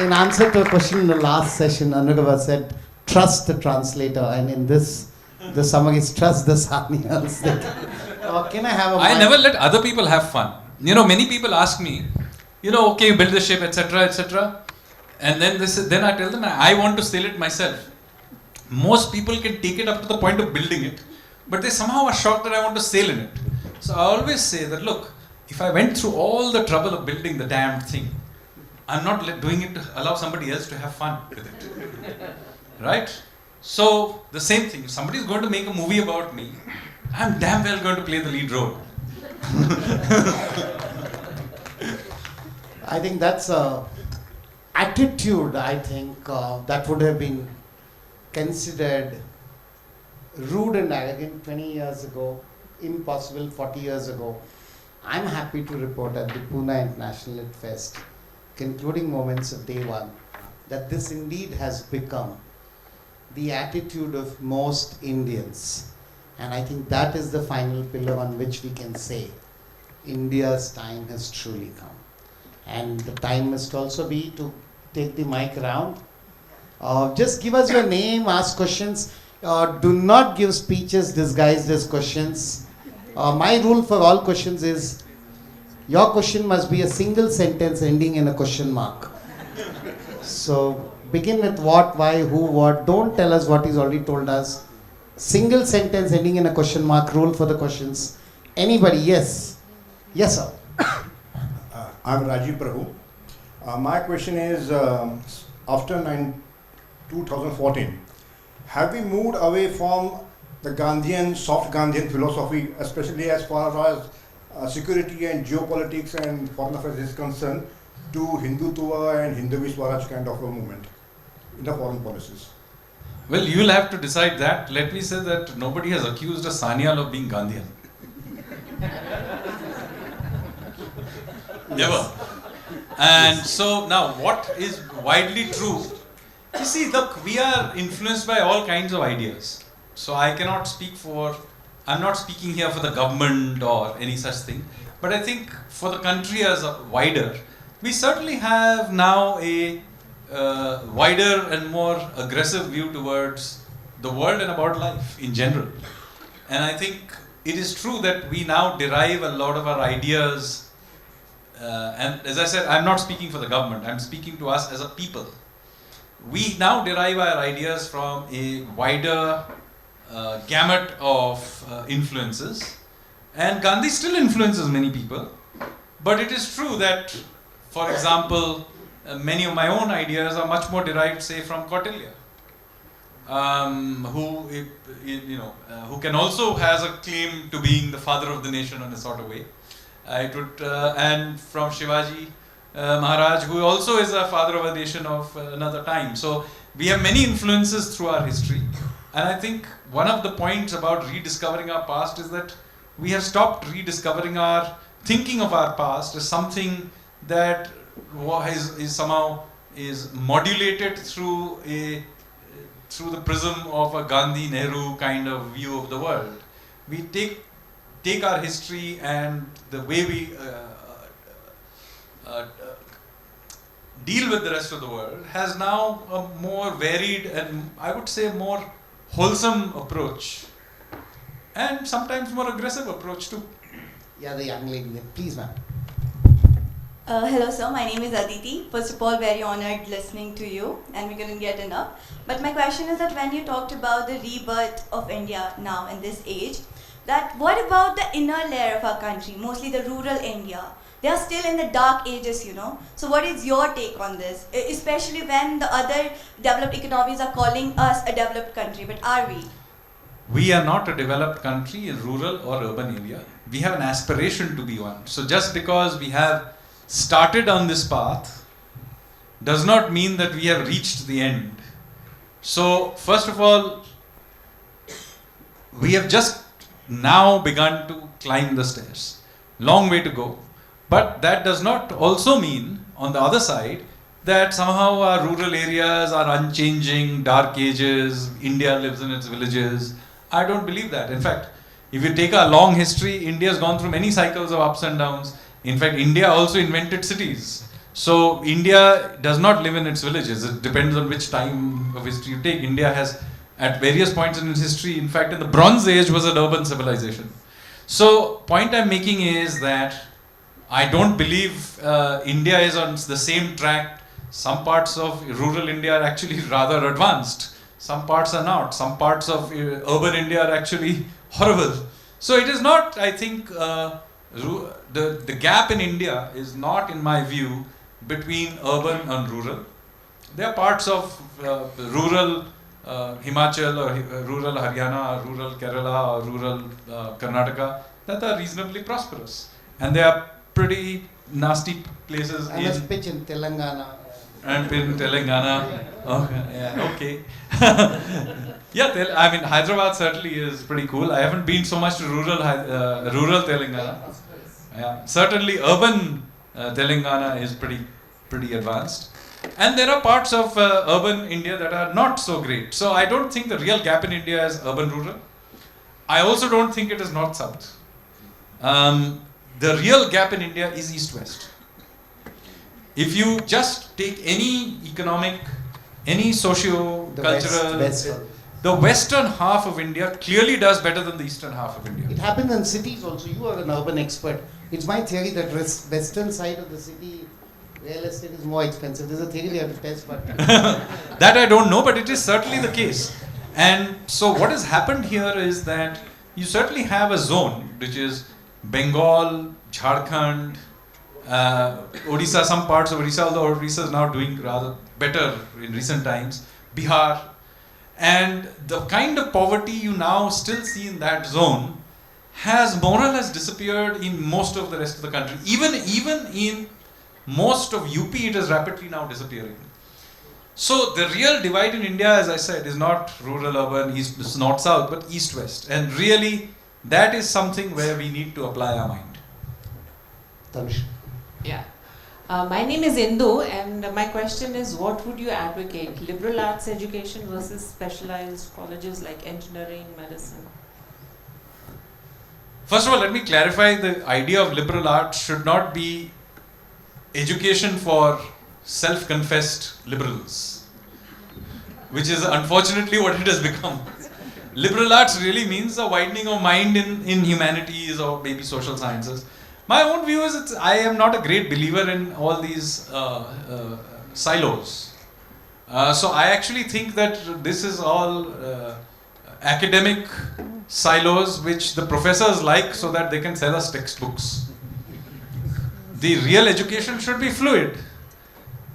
In answer to a question in the last session, Anuragava said, trust the translator, and in this, the summary is trust the Sanyals. Can I have a I never let other people have fun. Many people ask me, okay, you build the ship, etc., etc. And then I tell them, I want to sail it myself. most people can take it up to the point of building it, but they somehow are shocked that I want to sail in it. So I always say that, look, if I went through all the trouble of building the damned thing, I'm not doing it to allow somebody else to have fun with it. Right? So, the same thing. If somebody is going to make a movie about me, I'm damn well going to play the lead role. I think that's a attitude, I think, that would have been considered rude and arrogant 20 years ago, impossible 40 years ago. I'm happy to report at the Pune International Lit Fest, concluding moments of day one, that this indeed has become the attitude of most Indians. And I think that is the final pillar on which we can say India's time has truly come. And the time must also be to take the mic around. Just give us your name, ask questions. Do not give speeches disguised as questions. My rule for all questions is, your question must be a single sentence ending in a question mark. So begin with what, why, who, what. Don't tell us what he's already told us. Single sentence ending in a question mark, rule for the questions. Anybody? Yes. Yes, sir. I'm Rajiv Prabhu. My question is, after 2014, have we moved away from the Gandhian, soft Gandhian philosophy, especially as far as security and geopolitics and foreign affairs is concerned, to Hindutva and Hindu Swaraj kind of a movement in the foreign policies? Well, you'll have to decide that. Let me say that nobody has accused a Sanyal of being Gandhian. Never. And so now, what is widely true? You see, look, we are influenced by all kinds of ideas. So I cannot speak for, I'm not speaking here for the government or any such thing. But I think for the country as a wider, we certainly have now a wider and more aggressive view towards the world and about life in general. And I think it is true that we now derive a lot of our ideas, and as I said, I'm not speaking for the government, I'm speaking to us as a people. We now derive our ideas from a wider gamut of influences, and Gandhi still influences many people, but it is true that, for example, many of my own ideas are much more derived, say, from Kautilya, who can also has a claim to being the father of the nation in a sort of way. And from Shivaji Maharaj, who also is a father of a nation of another time. So we have many influences through our history, and I think one of the points about rediscovering our past is that we have stopped rediscovering our thinking of our past as something that is somehow is modulated through the prism of a Gandhi Nehru kind of view of the world. We take our history and the way we deal with the rest of the world has now a more varied and I would say more wholesome approach, and sometimes more aggressive approach too. Yeah, the young lady there. Please, ma'am. Hello sir, my name is Aditi. First of all, very honored listening to you, and we couldn't get enough. But my question is that when you talked about the rebirth of India now in this age, that what about the inner layer of our country, mostly the rural India? They are still in the dark ages, you know. So what is your take on this? Especially when the other developed economies are calling us a developed country, but are we? We are not a developed country in rural or urban area. We have an aspiration to be one. So just because we have started on this path does not mean that we have reached the end. So first of all, we have just now begun to climb the stairs. Long way to go. But that does not also mean, on the other side, that somehow our rural areas are unchanging, dark ages, India lives in its villages. I don't believe that. In fact, if you take a long history, India has gone through many cycles of ups and downs. In fact, India also invented cities. So India does not live in its villages. It depends on which time of history you take. India has, at various points in its history, in fact, in the Bronze Age was an urban civilization. So, point I'm making is that I don't believe India is on the same track. Some parts of rural India are actually rather advanced. some parts are not. Some parts of urban India are actually horrible. So it is not, I think, the gap in India is not, in my view, between urban and rural. There are parts of rural Himachal or rural Haryana, or rural Kerala, or rural Karnataka that are reasonably prosperous. And there are pretty nasty places And a pitch in Telangana. and in Telangana. Okay, yeah, okay. Yeah, I mean Hyderabad certainly is pretty cool. I haven't been so much to rural Telangana. Yeah, certainly urban Telangana is pretty advanced. And there are parts of urban India that are not so great. So I don't think the real gap in India is urban-rural. I also don't think it is north-south. The real gap in India is east-west. If you just take any economic, any socio-cultural, the western half of India clearly does better than the eastern half of India. It happens in cities also. You are an urban expert. It's my theory that western side of the city, real estate is more expensive. There's a theory we have to test, but that I don't know, but it is certainly the case. And so what has happened here is that you certainly have a zone which is Bengal, Jharkhand, Odisha, some parts of Odisha, although Odisha is now doing rather better in recent times, Bihar. And the kind of poverty you now still see in that zone has more or less disappeared in most of the rest of the country. Even in most of UP, it is rapidly now disappearing. So the real divide in India, as I said, is not rural-urban, east, north-south, but east-west. And really, that is something where we need to apply our mind. Tanush. Yeah. My name is Indu, and my question is, what would you advocate? Liberal arts education versus specialized colleges like engineering, medicine? First of all, let me clarify, the idea of liberal arts should not be education for self-confessed liberals, which is unfortunately what it has become. Liberal arts really means a widening of mind in humanities or maybe social sciences. My own view is I am not a great believer in all these silos. So I actually think that this is all academic silos which the professors like so that they can sell us textbooks. The real education should be fluid.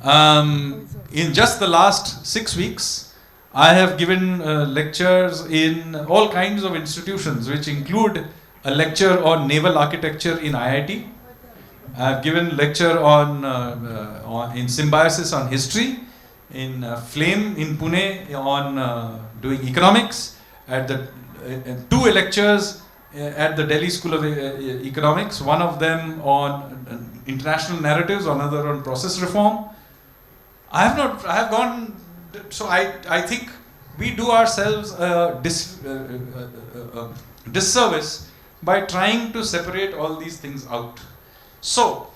In just the last 6 weeks, I have given lectures in all kinds of institutions, which include a lecture on naval architecture in IIT. I have given lecture in symbiosis on history, in Flame in Pune on doing economics, at the 2 lectures at the Delhi School of Economics, one of them on international narratives, another on process reform. I have gone, so I think we do ourselves a disservice by trying to separate all these things out. So,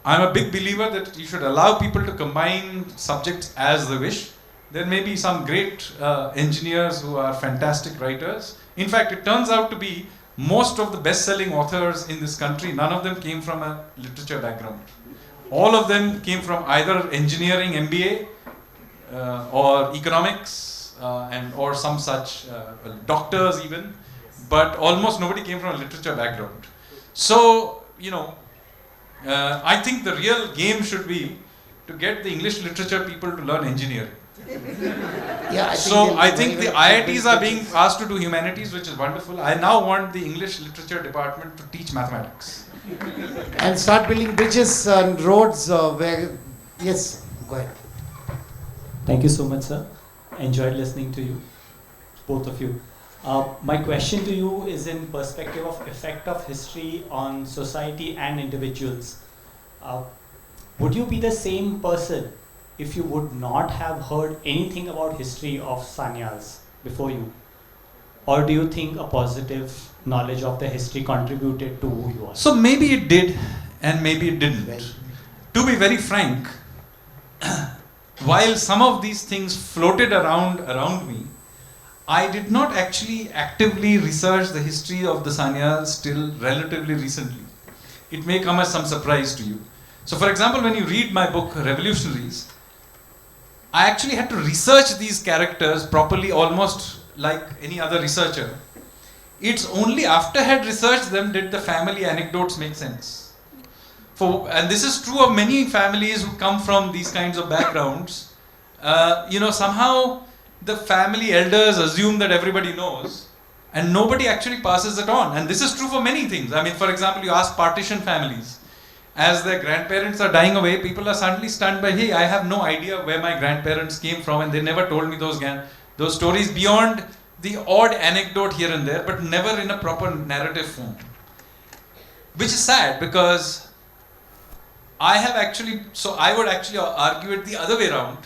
I'm a big believer that you should allow people to combine subjects as they wish. There may be some great engineers who are fantastic writers. In fact, it turns out to be most of the best-selling authors in this country, none of them came from a literature background. All of them came from either engineering MBA or economics or some such doctors even, but almost nobody came from a literature background. So, I think the real game should be to get the English literature people to learn engineering. Yeah, I think the IITs are being asked to do humanities, which is wonderful. I now want the English literature department to teach mathematics. And start building bridges and roads where, yes, go ahead. Thank you so much, sir. Enjoyed listening to you, both of you. My question to you is in perspective of effect of history on society and individuals. Would you be the same person if you would not have heard anything about history of Sanyals before you? Or do you think a positive knowledge of the history contributed to who you are? So maybe it did and maybe it didn't. To be very frank, while some of these things floated around me, I did not actually actively research the history of the Sanyals till relatively recently. It may come as some surprise to you. So for example, when you read my book, Revolutionaries, I actually had to research these characters properly, almost like any other researcher. It's only after I had researched them did the family anecdotes make sense. And this is true of many families who come from these kinds of backgrounds. Somehow the family elders assume that everybody knows, and nobody actually passes it on. And this is true for many things. I mean, for example, you ask partition families. As their grandparents are dying away, people are suddenly stunned by, hey, I have no idea where my grandparents came from, and they never told me those stories beyond the odd anecdote here and there, but never in a proper narrative form. Which is sad, because I would actually argue it the other way around.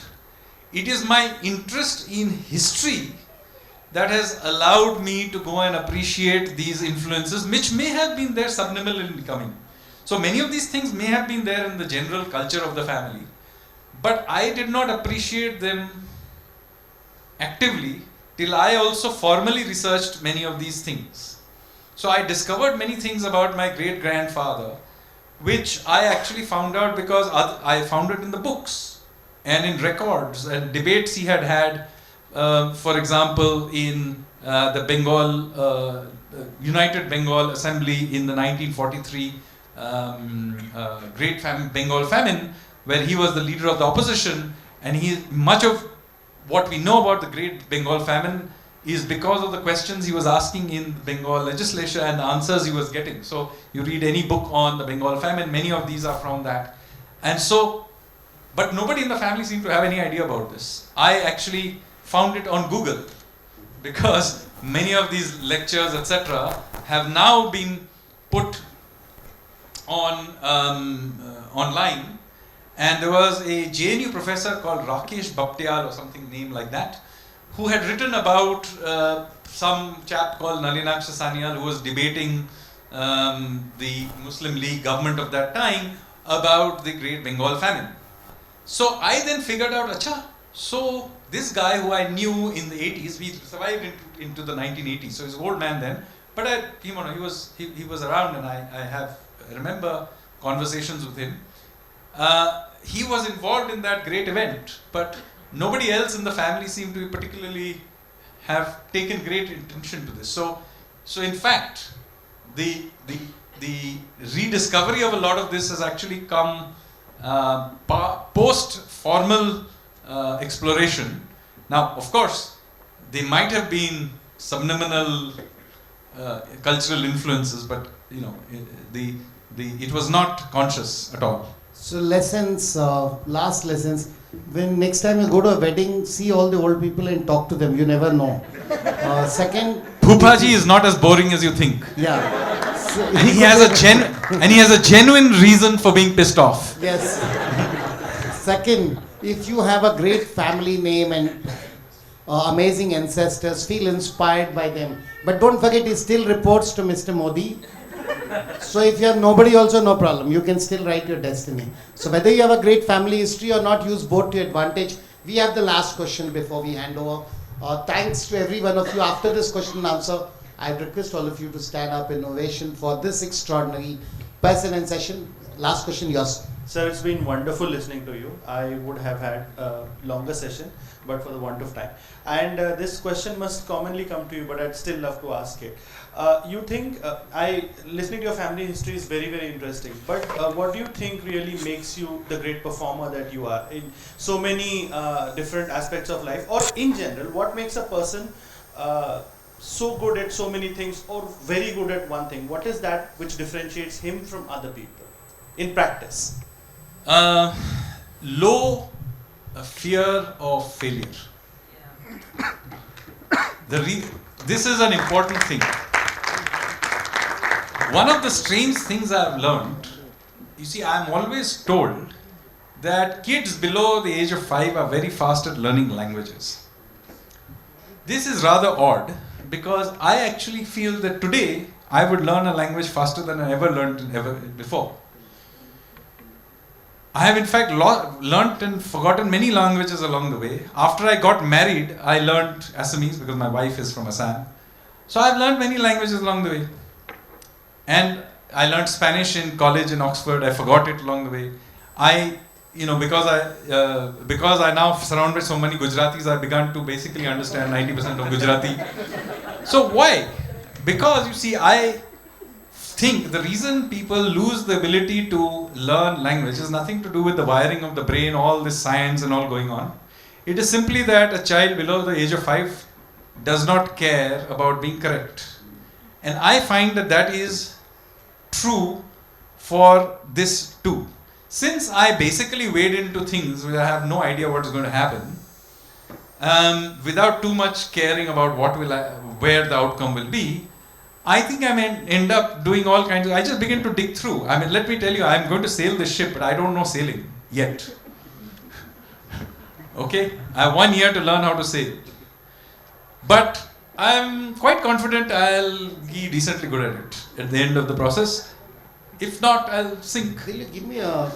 It is my interest in history that has allowed me to go and appreciate these influences, which may have been there subliminally in becoming. So many of these things may have been there in the general culture of the family, but I did not appreciate them actively till I also formally researched many of these things. So I discovered many things about my great-grandfather, which I actually found out because I found it in the books and in records and debates he had, for example, in the United Bengal Assembly in the 1943 Great Bengal Famine, where he was the leader of the opposition, and much of what we know about the Great Bengal Famine is because of the questions he was asking in the Bengal legislature and the answers he was getting. So you read any book on the Bengal Famine, many of these are from that. And so, but nobody in the family seemed to have any idea about this. I actually found it on Google, because many of these lectures, etc., have now been put on online, and there was a JNU professor called Rakesh Baptial or something named like that, who had written about some chap called Nalinaksha Sanyal, who was debating the Muslim League government of that time about the Great Bengal Famine. So I then figured out, so this guy who I knew in the 80s, we survived into the 1980s, so he's an old man then, but he was around, and I remember conversations with him. He was involved in that great event, but nobody else in the family seemed to particularly have taken great attention to this. So in fact, the rediscovery of a lot of this has actually come post formal exploration. Now, of course, they might have been subliminal cultural influences, but it was not conscious at all. So lessons, last lessons. When next time you go to a wedding, see all the old people and talk to them. You never know. Second, Bhupaji is not as boring as you think. Yeah. So and he has a genuine reason for being pissed off. Yes. Second, if you have a great family name and amazing ancestors, feel inspired by them. But don't forget, he still reports to Mr. Modi. So if you have nobody also, no problem. You can still write your destiny. So whether you have a great family history or not, use both to your advantage. We have the last question before we hand over. Thanks to every one of you. After this question and answer, I request all of you to stand up in ovation for this extraordinary person and session. Last question, yours. Sir, it's been wonderful listening to you. I would have had a longer session, but for the want of time. And this question must commonly come to you, but I'd still love to ask it. You think, listening to your family history is very, very interesting, but what do you think really makes you the great performer that you are in so many different aspects of life, or in general, what makes a person so good at so many things or very good at one thing? What is that which differentiates him from other people in practice? Low fear of failure. This is an important thing. One of the strange things I've learned, you see, I'm always told that kids below the age of 5 are very fast at learning languages. This is rather odd, because I actually feel that today I would learn a language faster than I ever learned before. I have in fact learnt and forgotten many languages along the way. After I got married, I learnt Assamese because my wife is from Assam. So I've learnt many languages along the way. And I learnt Spanish in college in Oxford. I forgot it along the way. because I now surrounded so many Gujaratis, I began to basically understand 90% of Gujarati. So why? Because you see, I think the reason people lose the ability to learn language is nothing to do with the wiring of the brain, all this science and all going on. It is simply that a child below the age of 5 does not care about being correct. And I find that is true for this too. Since I basically wade into things where I have no idea what is going to happen, without too much caring about where the outcome will be, I think I may end up doing all kinds of. I just begin to dig through. I mean, let me tell you, I'm going to sail this ship, but I don't know sailing yet. Okay, I have 1 year to learn how to sail, but I'm quite confident I'll be decently good at it at the end of the process. If not, I'll sink. Will you give me a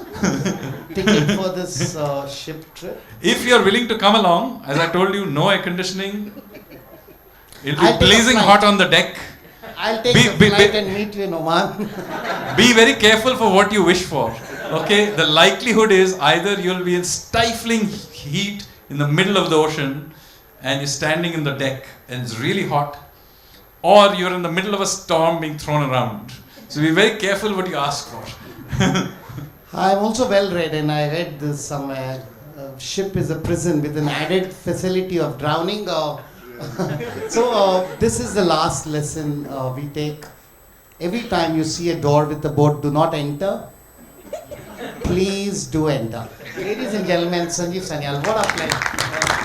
ticket for this ship trip? If you're willing to come along, as I told you, no air conditioning. It'll I'll be take a blazing flight. hot on the deck. I'll take a flight and meet you in Oman. Be very careful for what you wish for. Okay, the likelihood is either you'll be in stifling heat in the middle of the ocean and you're standing in the deck and it's really hot, or you're in the middle of a storm being thrown around. So be very careful what you ask for. I'm also well read, and I read this somewhere. Ship is a prison with an added facility of drowning. So this is the last lesson we take. Every time you see a door with the board, do not enter. Please do enter. Ladies and gentlemen, Sanjeev Sanyal, what a pleasure.